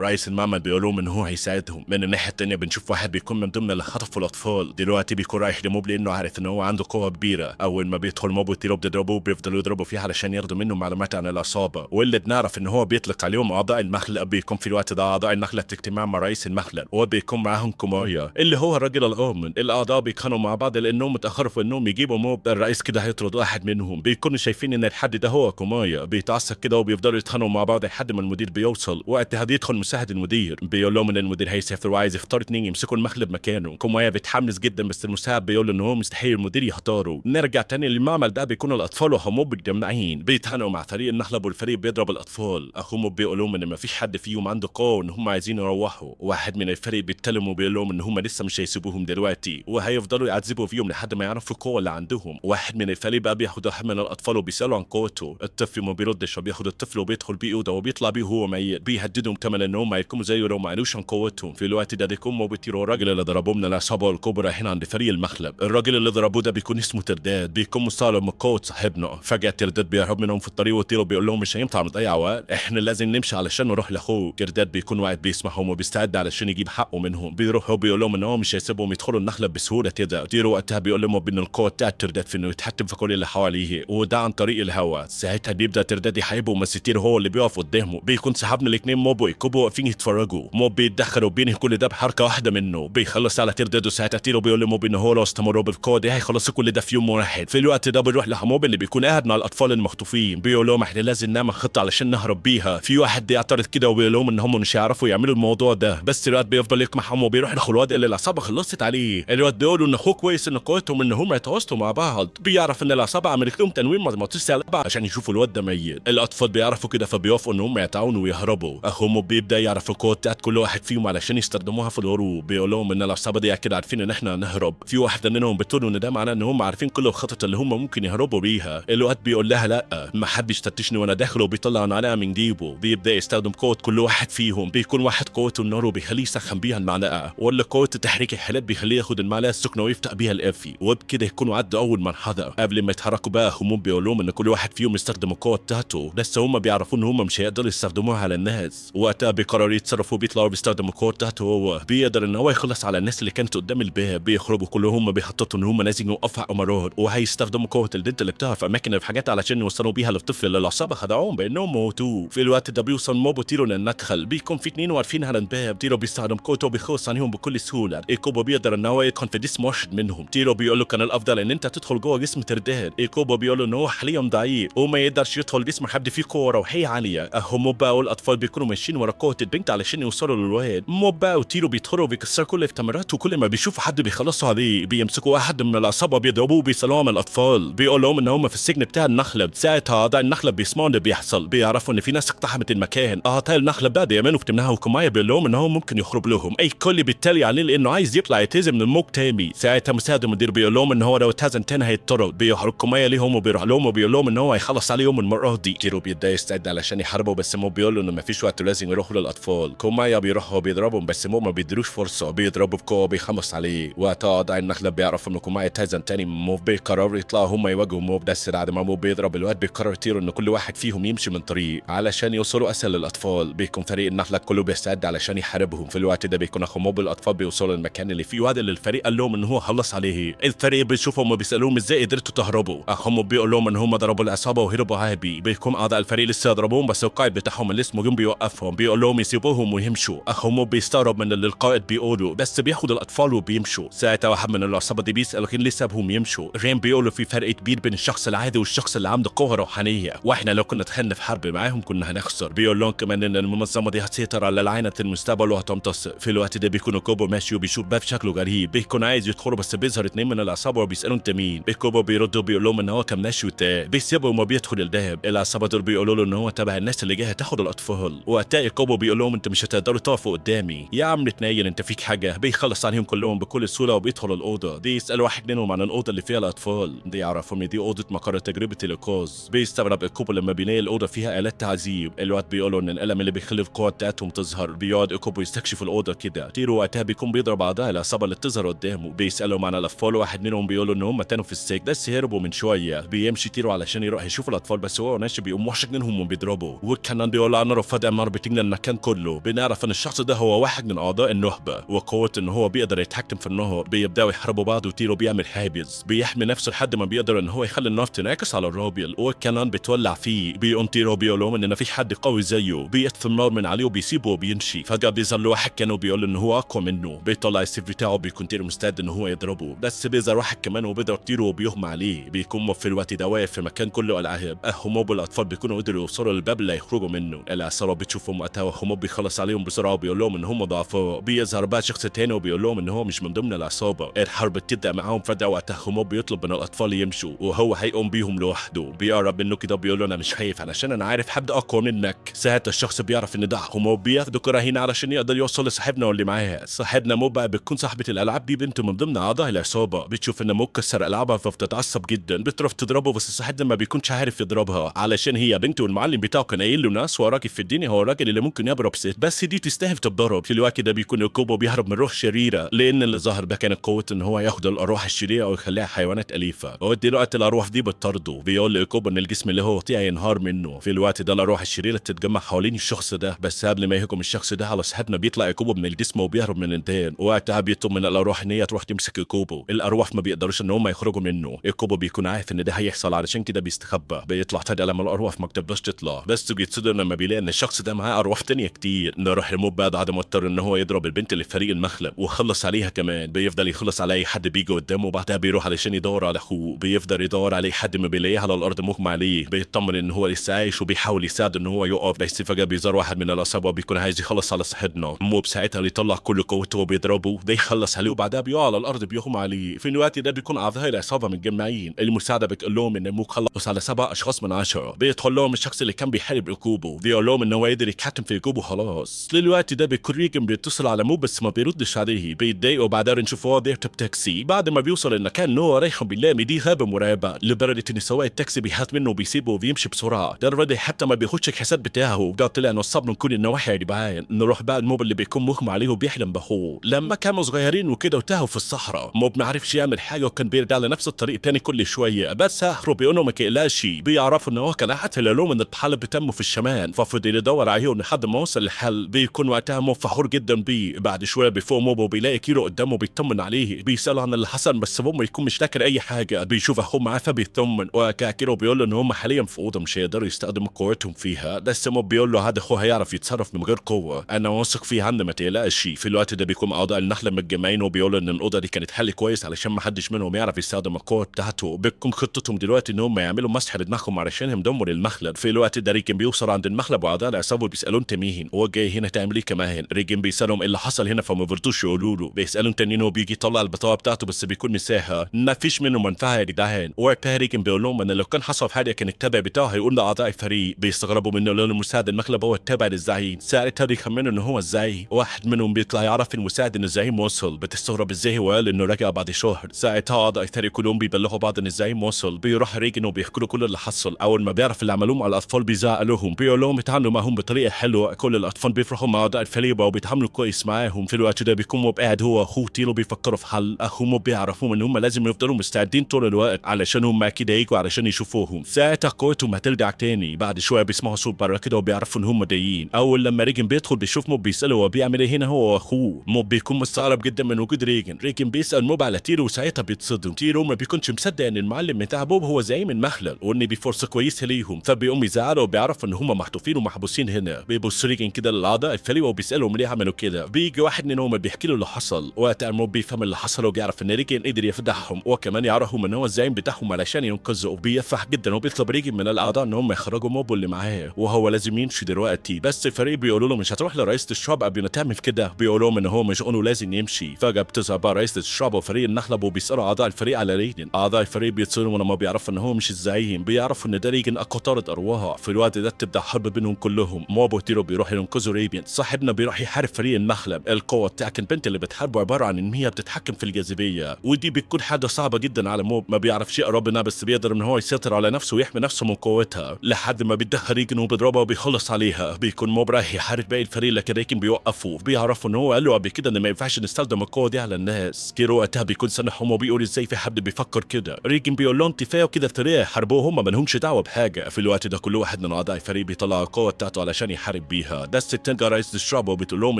رئيس المعمل بيقول لهم ان هو هيساعدهم. من الناحيه الثانيه بنشوف واحد بيكون من ضمن اللي خطفوا الاطفال دلوقتي بيكون رايح لموب لانه عارف ان هو عنده قوه كبيره. اول ما بيدخل موب وتيرو بيضربوه بيفضلوا يضربوا فيه علشان ياخدوا منه معلومات عن العصابه، واللي بنعرف ان هو بيطلق عليهم اعضاء المخلب. بيكون في الوقت ده اعضاء المخلب اجتماع مع رئيس المخلب وبيكون معاهم كومايا اللي هو الراجل الامن. الاعضاء بيكونوا مع بعض لانهم متاخروا في انهم يجيبوا موب. الرئيس كده هيطرد واحد منهم، بيكونوا شايفين ان الحد ده هو كومايا. بيتعصب كده وبيفضلوا يتخانقوا مع بعض لحد ما المدير بيوصل. وقتها بيدخل مساعد المدير بيقول لهم ان المدير هيسافر وعايز يختار اتنين يمسكوا المخلب مكانه. كومايا بيتحمس جدا بس المساعد بيقول ان هو مستحيل المدير يختاره. نرجع تاني للمعمل ده بيكون الاطفال وموب متجمعين بيتخانقوا مع فريق المخلب والفريق بيضرب الاطفال. اخو موب بيقول لهم ان مفيش حد فيهم عنده قوه وان هم عايزين يروحوا. واحد من الفريق بيتكلم وبيقول لهم ان هم لسه مش هيسيبوهم دلوقتي وهيفضلوا يعذبوا فيهم لحد ما يعرفوا القوه اللي عندهم. واحد من الفريق بقى بياخد واحد من الاطفال وبيساله عن قوته. الطفل ما بيردش وبياخد الطفل وبيدخل بيه اوضه وبيطلع بيه وهو ميت. بيهددهم كمان ان هم هيكونوا زيه لو ما قالوش عن قوتهم. في الوقت ده بيكون موب وتيرو الراجل اللي ضربوه من العصابه الكبرى هنا عند فريق المخلب. الراجل اللي ضربوه ده بيكون اسمه ترداد، بيكون مستغرب من قوه صاحبنا. فجاه ترداد بيهرب منهم في الطريق وتيرو بيقول لهم مش هينفع نضيع وقت، احنا لازم نمشي علشان نروح لاخوه. ترداد بيكون واقف بيسمعهم وبيستعد علشان يجيب حقه منهم. بيروحوا بيقول لهم ان هو مش هيسيبهم يدخلوا النخله بسهوله كده. تيرو وقتها بيقول لهم ان القوه بتاعت ترداد في انه يتحكم في كل اللي حواليه وده عن طريق الهواء. ساعتها بيبدا ترداد يحاربه بس تيرو هو اللي بيقف قدامه. بيكون سحبنا الاثنين موب وايكوبو واقفين يتفرجوا. موب بيتدخل وبينهي كل ده بحركه واحده منه بيخلص على ترداد. وساعتها تيرو بيقول لموب ان هو لو استمروا بالقوه دي هيخلصوا كل ده في يوم واحد. في الوقت ده بيروح لموب اللي بيكون قاعد مع الاطفال المخطوفين بيقول لهم احنا لازم نعمل خطه علشان نهرب بيها. في واحد بيعترض كده وبيقول لهم ان هم مش هيعرفوا يعملوا الموضوع ده، بس الواد بيفضل يقمعهم وبيروح لاخو الواد اللي العصابه خلصت عليه. الواد بيقول ان اخوه كويس ان قوتهم ان هم يتواصلوا مع بعض. بيعرف ان العصابه عملت لهم تنويم مغناطيسي على بعض عشان يشوفوا الواد ده ميت. الاطفال بيعرفوا كده فبيوافقوا بيتفقوا ان هم يتعاونوا ويهربوا. هم بيبدا يعرفوا القوه بتاعت كل واحد فيهم علشان يستخدموها في الهروب. بيقول لهم ان العصابه دي اكيد عارفين ان احنا هنهرب. في واحده منهم بتقول ان ده معناه ان هم عارفين كل الخطط اللي هم ممكن يهربوا بيها. الوقت بيقول لها لا ما حدش تفتشني وانا داخل، وبيطلع معلقه من جيبه. بيبدا يستخدم قوه كل واحد فيهم. بيكون واحد قوته النار وبيخليه يسخن بيها المعلقه، ولا قوه تحريك الحالات بيخليه ياخد المعلقه السخنه ويفتح بيها القافي، وبكده يكونوا عدوا اول مرحله. قبل ما يتحركوا بقى هم بيقول لهم ان كل واحد فيهم يستخدم القوه بتاعته، بس هم بيعرفوا ان هم مش هيقدروا يستخدموها على الناس. وقتها بيقرروا يتصرفوا، بيطلعوا بيستخدموا القوه بتاعته. هو بيقدر ان هو يخلص على الناس اللي كانت قدام الباب. بيخرجوا كلهم بيخططوا ان هم لازم يوقفوا امارات، وهيستخدموا قوه البنت اللي بتاعها في اماكن الحاجات علشان يوصلوا بيها للطفل اللي العصابه خدعوهم بانهم موتوه. في الوقت ده بيوصل موبو تيرو للمدخل. بيكون في اتنين واقفين على الباب. تيرو بيستخدم قوته وبيخلص عليهم بكل سهوله. ايكوبو بيقدر ان هو يدخل في جسم واحد منهم. تيرو بيقول له كان الافضل ان انت تدخل جوه جسم ترداد. ايكوبو بيقول له ان هو حاليا ضعيف وما يقدرش يدخل جسم حد فيه قوه روحيه عاليه. هم بقى والاطفال بيكونوا ماشيين ورا قوه البنت علشان يوصلوا للواد. موب بقى وتيرو بيدخلوا وبيكسروا كل الكاميرات، وكل ما بيشوفوا حد بيخلصوا عليه بيمسكوا واحد من العصابه بيضربوه وبيسلوهم الاطفال. بيقول لهم ان هم في السجن بتاع النخله. ساعتها اعضاء النخله بيسمعوا اللي بيحصل، بيعرفوا ان في ناس اقتحمت المكان. اعضاء النخله بقى بيامنوا في تمنها، وكومايا بيقول لهم ان هو ممكن يخرب لهم. اي كل بيتريق عليه لانه عايز يطلع يتهزم من الموج تاني. ساعتها مساعد المدير بيقول لهم ان هو لو اتهزم تاني هيتطرد. بيحرك كومايا ليهم وبيروح لهم وبيقول لهم ان هو هيخلص عليهم المره دي. تيرو بيبدا يستعد علشان يحاربوا، بس مو بيقول له انه مفيش وقت لازم يروحوا للاطفال. كومايا بيروحوا وبيضربهم، بس مو ما بيدروش فرصه. بيضربوا بقوه بيخلص عليه. وقتها اعضاء النخله بيعرفوا ان كومايا اتهزم تاني من مو. بيقرروا يطلعوا هم يواجهوا مو. بس بعد ما مو بيضرب الواد بيقرر تيرو ان كل واحد فيهم يمشي من طريق علشان يوصلوا اسهل للاطفال. بيكون فريق النخله كله بيستعد علشان يحاربهم. في الوقت ده بيكون اخو مو بالاطفال بيوصلوا للمكان اللي فيه واد اللي الفريق قال لهم ان هو خلص عليه. الفريق بيشوفهم وبيسالوهم ازاي قدرتوا تهربوا. اخوهم بيقول لهم ان هم ضربوا العصابه وهربوا عادي. بيكون اعضاء الفريق لسه يضربوهم، بس القائد بتاعهم اللي اسمه جون بيوقفهم. بيقول لهم يسيبوهم ويمشوا. اخوهم بيستغرب من اللي القائد بيقوله، بس بياخد الاطفال وبيمشوا. ساعتها واحد من العصابه دي بيسال لكن ليه سابهم يمشوا. رين بيقول في فرق كبير بين الشخص العادي والشخص اللي عنده قوه روحانيه، واحنا لو كنا دخلنا في حرب معاهم كنا هنخسر. بيقول لهم كمان ان المنظمه دي هتسيطر على العينه المستقبل وهتمتص. في الوقت ده بيكون كوبو ماشي وبيشوف باب شكله غريب. بيكون عايز يدخلوا، بس بيظهر اتنين من العصابه وبيسالوا انت مين. كوبو بيردوا بيقول لهم ان هو كان ماشي وتاه. بيسيبه وما بيدخل الباب. العصابه دول بيقولوا له ان هو تبع الناس اللي جايه تاخد الاطفال. وقتها كوبو بيقول لهم انت مش هتقدروا تقفوا قدامي يا عم تنيل، انت فيك حاجه. بيخلص عليهم كلهم بكل سهوله وبيدخل الاوضه دي. يسال واحد منهم عن الاوضه اللي فيها الاطفال دي، يعرفوا ان دي اوضه مقر تجربه الانقاذ. بيستغرب كوبو لما بيلاقي الاوضه فيها الات تعذيب. الوقت بيقولوا ان الالم اللي بيخلي القوه بتاعتهم تظهر. بيقعد كوبو يستكشف الاوضه كده. تيرو وقتها بيكون بيضرب اعضاء العصابه اللي بتظهر قدامه. بيسالهم عن الاطفال، واحد منهم بيقولوا ان هم كانوا في السجن بس هربوا من شويه. بيمشي تيرو علشان يروح يشوف الاطفال، بس هو ماشي بيقوم واحد منهم وبيضربه. وكان بيقول انا رفض امر بتجنن المكان كله. بنعرف ان الشخص ده هو واحد من اعضاء النخبه، وقوه ان هو بيقدر يتحكم في النهر. بيبداوا يحاربوا بعض، وتيرو بيعمل حاجز بيحمي نفسه لحد ما بيقدر ان هو يخلي النار تنعكس على الراجل، وكمان بتولع فيه. بيقوم تيرو بيقول لهم ان في حد قوي زيه. بيطفي النار من عليه وبيسيبه وبيمشي. فجاه بيظهر له واحد كانوا بيقول ان هو اقوى منه. بيطلع السيف بتاعه. بيكون تيرو مستعد ان هو يضربه، بس بيظهر واحد كمان وبيضرب تيرو وبيغمى عليه. بيكون في الوقت ده واقف في مكان كله العاب. هموب الاطفال بيكونوا قدروا يوصلوا للباب اللي هيخرجوا منه. العصابه بتشوفهم وقتها، وهموب بيخلص عليهم بسرعه وبيقول لهم ان هم ضعفاء. بيظهر بقى شخص تاني وبيقول لهم ان هو مش من ضمن العصابه. الحرب بتبدا معاهم فجاه. وقتها هموب بيطلب من الاطفال يمشوا وهو هيقوم بيهم لوحده. بيقرب منه كده بيقول له انا مش خايف علشان انا عارف حد اقوى منك. ساعتها الشخص بيعرف ان ده هموب. بياخدوا كراهين علشان يقدر يوصل لصاحبنا واللي معاه. صاحبنا مو بقى بتكون صاحبه الالعاب دي بنت من ضمن اعضاء العصابه. بتشوف ان مو كسر العابها فبتتعصب جدا. بتروح تضربه، بس صاحبنا ما بيكونش عارف يضربها علشان هي بنت، والمعلم بتاعه كان قايل له ناس وراكب في الدنيا هو الراجل اللي ممكن يضرب ست، بس دي تستاهل تتضرب. في الوقت ده بيكون كوبو بيهرب من روح شريره، لان اللي ظهر ده كانت قوه ان هو ياخد الارواح الشريره ويخليها حيوانات اليفه. ودلوقتي الارواح دي بتطرده. بيقول لكوبو ان الجسم اللي هو فيه ينهار منه. في الوقت ده الارواح الشريره بتتجمع حوالين الشخص ده، بس قبل ما يهجم الشخص ده على صاحبنا بيطلع كوبو من الجسم وبيهرب من الانتان. وقتها بيطلب من الارواح ان هي تروح تمسك كوبو. الارواح ما بيقدروش ان هم يخرجوا منه. كوبو بيكون عارف ان ده هيحصل علشان كده بيستخبى. بيطلع فجاه لما الارواح ما بتقدرش تطلع، بس بيتصدم لما بيلاقي ان الشخص ده معاه ارواح تانية كتير. نروح لموب بعد ما اضطر ان هو يضرب البنت اللي في فريق المخلب وخلص عليها كمان. بيفضل يخلص على اي حد بيجي قدامه. وبعدها بيروح علشان يدور على اخوه. بيفضل يدور عليه حد ما بيلاقيه على الارض مغمى عليه. بيطمن ان هو لسه عايش وبيحاول يساعد ان هو يقف، بس فجاه بيظهر واحد من العصابه بيكون عايز يخلص على صاحبنا. موب ساعتها بيطلع كل قوته وبيضربه. ده يخلص عليه وبعدها بيقع على الارض بيغمى عليه. في الوقت ده بيكون اعضاء العصابه متجمعين. المساعده بتقول لهم ان موب خلص على 7 اشخاص من 10. بيدخل لهم الشخص اللي كان بيحارب يحارب كوبو، بيقول لهم ان هو قدر يتحكم في كوبو خلاص. للوقت ده بيكون ريجن بيتصل على موب بس ما بيردش عليه، بيتضايقوا بعدين نشوفوه بيركب تاكسي. بعد ما بيوصل المكان ان هو رايح بيلاقي دي غابه مرعبه لدرجه ان سواق التاكسي بيحط منه وبيسيبه وبيمشي بسرعه، ده حتى ما بياخدش الحساب بتاعه. وقال طلع نصاب من كل النواحي يا جدعان. نروح بقى الموب اللي بيكون مغمى عليه وبيحلم بهو لما كانوا صغيرين وكده وتاهوا في الصحراء. موب ما عرفش يعمل حاجه وكان بيرجع لنفس الطريق تاني كل شويه، بس اخره بيقولوا ما تقلقش. بيعرفوا ان هو كان قاتل لهم ان الحل بتمه في الشمال، ففضل يدور عليهم لحد ما وصل الحل. بيكون وقتها موب فخور جدا بيه. بعد شويه بيفوق موب وبيلاقي كيرو قدامه بيطمن عليه، بيساله عن اللي حصل بس موب يكون مش فاكر اي حاجه. بيشوف اخوه معاه فبيطمن، وكيرو بيقول له ان هم حاليا في اوضه مش هيقدروا يستخدموا قوتهم فيها. بس موب بيقول له هذا اخوه هيعرف يتصرف من غير قوه، انا واثق فيه عنه ما تقلقش. في الوقت ده بيكون اعضاء النحله متجمعين وبيقولوا ان الاوضه دي كانت حل كويس علشان ما حدش منهم يعرف يستخدم القوه بتاعته. بتكون خطتهم دلوقتي ان هم يعملوا مسح لدماغهم علشان يدمروا المخلب. في الوقت ده ريجن بيوصل عند المخلب واعضاء العصابه بيسالوا انت مين هو جاي هنا تعمل ايه كمان. ريجن بيسالهم ايه اللي حصل هنا فما بيرضوش يقولوا له. بيسالوا تانيين هو بيجي يطلع البطاقه بتاعته بس بيكون نساها، ما فيش منه منفعه يا جدعان. وقتها ريجن بيقول لهم ان لو كان حصل حاجه كان التابع بتاعه هيقول لاعضاء الفريق. بيستغربوا منه لان المساعد المخلب هو التابع للزعيم. ساعتها بيخمنوا ان هو ازاي واحد منهم بيطلع يعرف المساعد ان الزعيم وصل. بتستغرب ازاي هو قال انه رجع بعد شهر. ساعتها اعضاء الفريق كلهم بيبلغوا بعض ان الزعيم وصل. بيروح ريجن وبيحكوا له كل اللي حصل. اول ما بيعرف اللي عملوه مع الاطفال بيزعق لهم، بيقول لهم يتعاملوا معهم بطريقه حلوه. كل الاطفال بيفرحوا مع اعضاء الفريق وبيتعاملوا كويس معاهم. في الوقت ده بيكون موب قاعد هو واخوه تيرو بيفكروا في حل. اخوه موب بيعرفوا ان هم لازم يفضلوا مستعدين طول الوقت علشان هم اكيد هيجوا علشان يشوفوهم. ساعتها قوتهم هترجع تاني. بعد شويه بيسمعوا صوت بره كده وبيعرفوا ان هم جايين. اول لما ريجن بيدخل بيشوف موب بيساله هو بيعمل ايه هنا هو واخوه. موب بيكون مستغرب جدا من وجود ريجن. ريجن بيسال موب على تيرو وساعتها بيتصدم. تيرو ما بيكونش مصدق ان المعلم بتاع موب هو زعيم المخلل وان دي فرصه كويسه ليهم، فبيقوم يزعلوا وبيعرف ان هم محطوفين ومحبوسين هنا. بيبص ريجن كده للاعضاء الفريق وبيسالهم ليه عملوا كده. بيجي واحد منهم بيحكي له اللي حصل. وقتها موب بيفهم اللي حصل وبيعرف ان ريجن قدر يفضحهم وكمان يعرفهم ان هو الزعيم بتاعهم علشان ينقذوا. بيفرح جدا وبيطلب ريجن من الاعضاء ان هم يخرجوا موب اللي معاه وهو لازم يمشي دلوقتي. بس الفريق بيقولوا له مش هتروح لرئيسة الشعب قبل ما تعمل كده. بيقولوا لهم ان هو مش انه لازم يمشي. فجاه بتظهر بقى رئيسة الشعب وفريق النحلب وبيسالوا اعضاء الفريق على ريجن. اعضاء الفريق بيتصلوا لما بيعرفوا ان هو مش الزعيم. بيعرفوا ان ده ريجن اقوى طارد ارواح. في الوقت ده تبدا حرب بينهم كلهم. موب وتيرو بيروحوا ينقذوا ريجن. صاحبنا بيروح يحارب فريق النحلب. القوه بتاعت البنت اللي بتحاربه عباره عن ان هي بتتحكم في الجاذبيه، ودي بتكون حاجه صعبه جدا على موب. ما بيعرفش يقرب منها بس بيقدر ان هو يسيطر على نفسه ويحمي نفسه من قوتها لحد ما بيتدخل ريجن وبيضربها وبيخلص عليها. بيكون موب رايح يحارب باقي الفريق لكن ريجن بيوقفه. بيعرفوا ان هو قال له قبل كده ان ما ينفعش نستخدم القوه دي على الناس. كيرو وقتها بيكون سامحهم وبيقول ازاي في حد بيفكر كده. ريجن بيقول لهم كفايه وكده الفريق يحاربوه هم ما لهمش دعوه بحاجه. في الوقت ده كل واحد من اعضاء الفريق بيطلع القوه بتاعته علشان يحارب بيها. ده بتلقى رئيس الشعب وبتقول لهم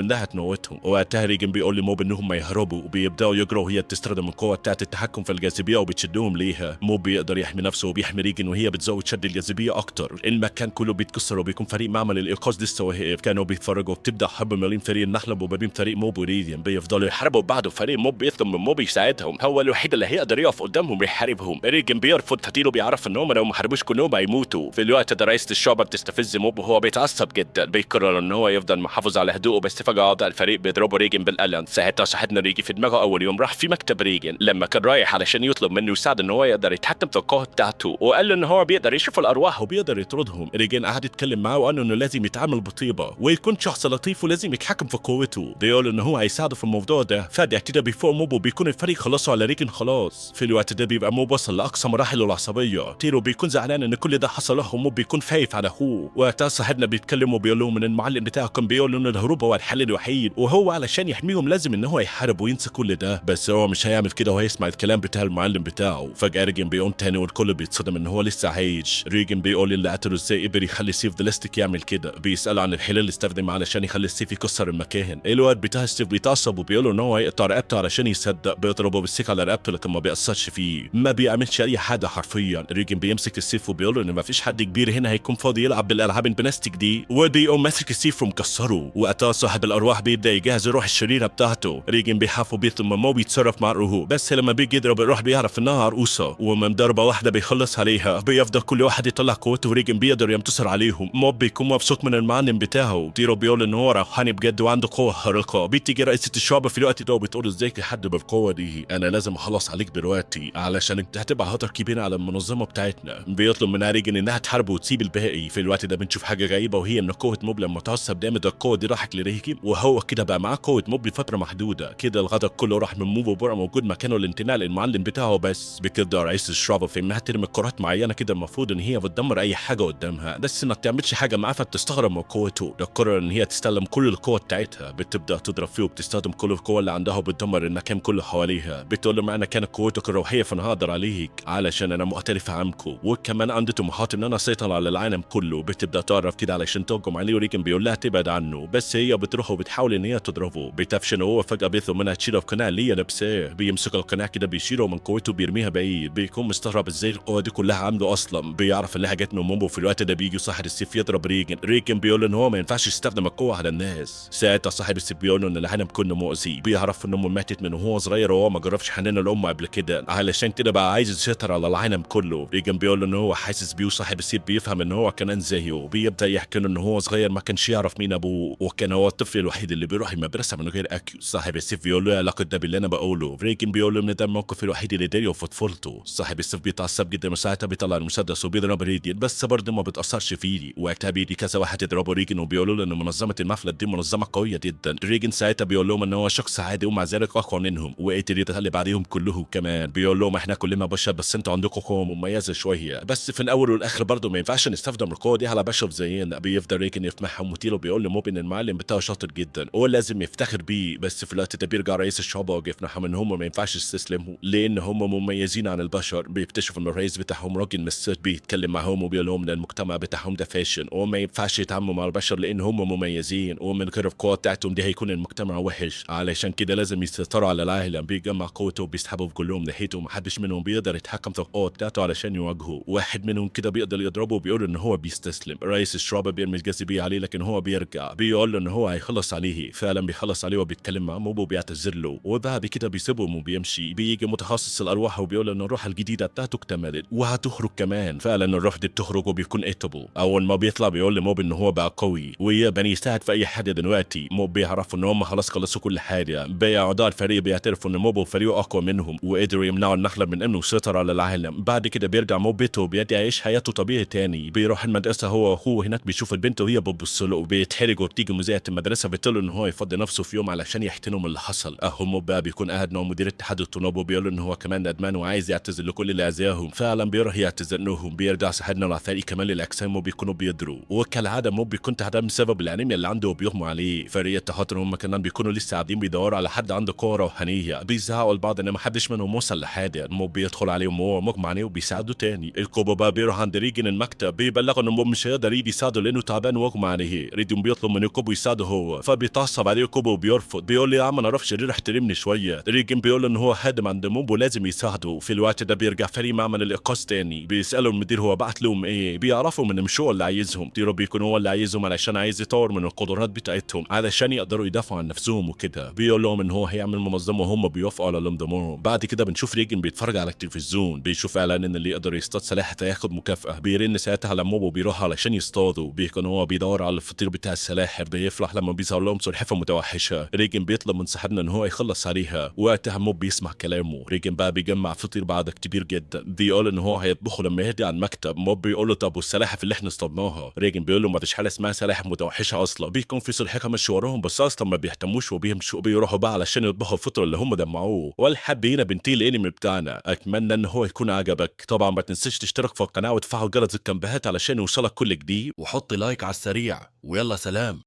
انها هتموتهم. وقتها ريجن بيقول لموب انهم ما يهربوا وبيبداوا يجروا وهي بتستخدم القوه بتاعت التحكم في الجاذبيه وبتشدهم ليها. موب بيقدر يحمي نفسه وبيحمي ريجن وهي بتزود شد الجاذبيه اكتر. المكان كله بيتكسر وبيكون فريق معمل الانقاذ لسه واقف. كانوا بيتفرجوا وبتبدا حرب ما بين فريق النحلب وما بين فريق موب وريجن. بيفضلوا يحاربوا بعض وفريق موب بيطلب من موب يساعدهم. هو الوحيد اللي هيقدر يقف قدامهم ويحاربهم. ريجن بيرفض تديله بيعرف ان هم لو ما حاربوش كلهم هيموتوا. في الوقت ده رئيسة الشعب بتستفز موب وهو بيتعصب جدا. بيقرر ان هو يفضل محافظ على هدوءه بس فجاه اعضاء الفريق بيضربوا ريجن بالقلم. ساعتها صاحبنا ريجي في دماغه اول يوم راح في مكتب ريجن لما كان رايح علشان يطلب منه يساعد ان هو يقدر يتحكم في القوه بتاعته، وقال له ان هو بيقدر يشوف الارواح وبيقدر يطردهم. ريجن قعد يتكلم معاه وقال له انه لازم يتعامل بطيبه ويكون شخص لطيف ولازم يتحكم في قوته. بيقول ان هو هيساعده في الموضوع ده. فجاه كده بيفوق موب وبيكون الفريق خلصوا على ريجن خلاص. في الوقت ده بيبقى موب وصل لاقصى مراحله العصبيه. تيرو بيكون زعلان ان كل ده حصل له وموب بيكون خايف على اخوه. وقتها صاحبنا بيتكلم وبيقول لهم ان المعلم بتاعه كان بيقول له ان الهروب هو الحل الوحيد وهو علشان يحميهم لازم ان هو يحارب وينسى كل ده. بس هو مش هيعمل كده وهيسمع الكلام بتاع المعلم بتاعه. فجاه ريجن بيقوم تاني والكل بيتصدم ان هو لسه عايش. ريجن بيقول اللي قتله ازاي قدر يخلي سيف دلاستيك يعمل كده. بيسال عن الحل اللي استخدمه علشان يخلي السيف يكسر المكان. الواد بتاع السيف بيتعصب وبيقول ان هو هيقطع رقبته علشان يصدق. بيضربه بالسيف على رقبته لكن ما بيأثرش فيه. ما بيعملش اي حاجه حرفيا. ريجن بيمسك السيف وبيقول ان ما فيش حد كبير هنا هيكون فاضي يلعب بالالعاب البلاستيك دي. وبيقوم ماسك السيف ومكسره. وقتها صاحب الارواح بيبدا يجهز الروح الشريره بتاعته. ريجن بيحاف وبيطلب من موب يتصرف مع الروح بس لما بيجي يضرب الروح بيعرف انها عروسه ومن ضربه واحده بيخلص عليها. بيفضل كل واحد يطلع قوته وريجن بيقدر ينتصر عليهم. موب بيكون مبسوط من المعلم بتاعه. تيرو بيقول ان هو روحاني بجد وعنده قوه خارقه. بتيجي رئيسة الشعب في الوقت ده وبتقول ازيك يا حد بالقوه دي، انا لازم اخلص عليك دلوقتي علشان انت هتبقى خطر كبير على المنظمه بتاعتنا. بيطلب من ريجن انها تحاربه وتسيب الباقي. في الوقت ده بنشوف حاجه غريبه، وهي ان قوه موب لما تعصب جامد القوه دي راحت لريجن، وهو كده بقى معاه قوه موب لفتره محدوده. كده الغضب كله راح من موب وبقى موجود مكانه الانتقال للمعلم بتاعه بس. بكده رئيس الشرطه في انها ترمي كرات معينه كده المفروض ان هي بتدمر اي حاجه قدامها، بس ما بتعملش حاجه معاه فبتستغرب من قوته. تقرر ان هي تستلم كل القوه بتاعتها، بتبدا تضرب فيه وبتستخدم كل القوه اللي عندها وبتدمر المكان كله حواليها. بتقول له معنى كانت قوتك الروحيه فانا هقدر عليك علشان انا مختلفه عنكم، وكمان عندي طموحات ان انا اسيطر على العالم كله. بتبدا تعرف كده علشان تهجم عليه، وريجن بيقول لها تبعد عنه، بس هي بتروح وبتحاول ان هي تضربه. بتفشل وهو فجاه بيطلب منها تشيل القناع اللي هي لابساه، بيمسك القناع كده بيشيله من قوته بيرميها بعيد. بيكون مستغرب ازاي القوه دي كلها عنده اصلا، بيعرف انها جت من مومبو. في الوقت ده بيجي صاحب السيف يضرب ريجن بيقول ان هو ما ينفعش يستخدم القوه على الناس. ساعتها صاحب السيف بيقول له ان العالم كله مؤذي، بيعرف ان امه ماتت من وهو صغير وهو ما جربش حنان الام قبل كده، علشان كده بقى عايز يسيطر على العالم كله. ريجن بيقول له ان هو حاسس بيه، وصاحب السيف بيفهم ان هو كمان زيه. بيبدا يحكي له ان هو صغير ما كانش يعرف مين ابوه، وكان هو الطفل الوحيد اللي بيروح المدرسه من غير اكل. صاحب السيف بيقول له ايه علاقه ده باللي انا بقوله؟ ريجن بيقول له ان ده الموقف الوحيد اللي داريه في طفولته. صاحب السيف بيتعصب جدا، وساعتها بيطلع المسدس وبيضرب ريجن، بس برضه ما بتاثرش فيه. وقتها بيجي كذا واحد يضربوا ريجن، وبيقولوا له ان منظمه المفلت دي منظمه قويه جدا. ريجن ساعتها بيقول لهم ان هو شخص عادي ومع ذلك اقوى منهم، وقدر يتغلب عليهم كلهم. كمان بيقول لهم احنا كلنا بشر، بس انتوا عندكم قوه مميزه شويه، بس في الاول والاخر برضه ما ينفعش نستخدم القوه دي على بشر زينا. بيفضل ريجن يفهمهم وتيلو بيقول لموب ان المعلم بتاعه شاطر جدا ولازم يفتخر بيه، بس في الوقت ده بيرجع رئيس الشعب ويقنعهم ان هم ما ينفعش يستسلموا لان هم مميزين عن البشر. بيكتشفوا ان الرئيس بتاعهم راجل مسير بيتكلم معاهم وبيقول لهم ان المجتمع بتاعهم ده فاشل وما ينفعش يتعاملوا مع البشر لان هم مميزين، ومن غير القوه بتاعتهم دي هيكون المجتمع وحش، علشان كده لازم يسيطروا على العالم. بيجمع قوته وبيسحبوا كلهم ناحيته، ومحدش منهم بيقدر يتحكم في القوه بتاعته علشان يواجهه. واحد منهم كده بيقدر يضربه وبيقول ان هو بيستسلم. رئيس الشعب بيرمي الجاذبيه عليه لكن هو بيرجع، بيقول له ان هو هيخلص عليه. فعلا بيخلص عليه وبيتكلم مع موب وبيعتذر له، وبعد كده بيسيبهم وبيمشي. بيجي متخصص الارواح وبيقول ان الروح الجديده بتاعته اكتملت وهتخرج كمان. فعلا الروح دي بتخرج وبيكون ايتابل. اول ما بيطلع بيقول لموب ان هو بقى قوي ويقدر يساعد في اي حاجه. دلوقتي موب بيعرفوا ان هم خلاص خلصوا كل حاجه. باقي اعضاء الفريق بيعترفوا ان موب وفريقه اقوى منهم وقدروا يمنعوا النخله من انه يسيطر على العالم. بعد كده بيرجع موب بيته وبيدي يعيش حياته طبيعي تاني. بيروح المدرسه هو واخوه، هناك بيشوف البنت وهي بتبص له وبيتحرج، وبتيجي مذيعه المدرسه بتقول ان هو يفضي نفسه في يوم علشان يحترم من اللي حصل. موب بقى بيكون قاعد مع مدير اتحاد الطلاب وبيقول ان هو كمان ندمان وعايز يعتذر لكل اللي اذاهم. فعلا بيروح يعتذر لهم. بيرجع صاحبنا العثري كمان للاجسام وبيكونوا بيدروا، وكالعاده موب بيكون تعبان بسبب الانيميا اللي عنده وبيغمى عليه. فريق التخاطر هم كمان بيكونوا لسه قاعدين بيدوروا على حد عنده قوه روحانيه. بيزعقوا لبعض ان ما حدش منهم وصل لحاجه. موب بيدخل عليهم وهو مغمى عليه وبيساعده تاني. الكوبا بقى بيروح عند ريجن المكتب، بيبلغوا ان موب مش هيقدر يجي يساعده لانه تعبان ومغمى عليه. ريجن بيطلب من الكوبا يساعده هو، فبيتعصب عليه الكوبا وبيرفض. بيقول لي يا عم انا اعرف شرير احترمني شويه. ريجن بيقول له ان هو خادم عند موب ولازم يساعده. في الوقت ده بيرجع فريق معمل الايقاظ تاني، بيسالوا المدير هو بعت لهم ايه. بيعرفوا ان مش هو اللي عايزهم، تيرو بيكون هو اللي عايزهم علشان عايز يطور من القدرات بتاعتهم علشان يقدروا يدافعوا عن نفسهم وكده. بيقول لهم ان هو هيعمل منظمه وهم بيوافقوا على الانضمام. بعد كده بنشوف ريجن بيتفرج على التلفزيون، بيشوف اعلان ان اللي يقدر يصطاد سلاحف هياخد مكافاه. بيرن ساعتها على موب وبيروح علشان يصطادوا. بيكون هو بيدور على الفطير بتاع السلاحف. بيفرح لما بيظهر لهم سلحفاه متوحشه. ريجن بيطلب من صاحبنا ان هو يخلص عليها. وقتها موب بيسمع كلامه. ريجن بقى بيجمع فطير بعدد كبير جدا، بيقول ان هو هيطبخه لما يهدي على المكتب. موب بيقول له طب والسلاحف اللي احنا اصطادناها؟ ريجن بيقول له ما فيش حاجه اسمها سلاحف متوحشه اصلا، بيكون في سلحفاه ماشي وراهم بس اصلا ما بيهتموش وبيمشوا. بيروحوا بقى علشان يطبخوا الفطر اللي هم دمعوه. والحب هنا بنتهي الانمي بتاعنا. اتمنى ان هو يكون عجبك. طبعا ما تنساش تشترك في القناه وتفعل جرس التنبيهات علشان يوصلك كل جديد، وحط لايك على السريع. ويلا سلام.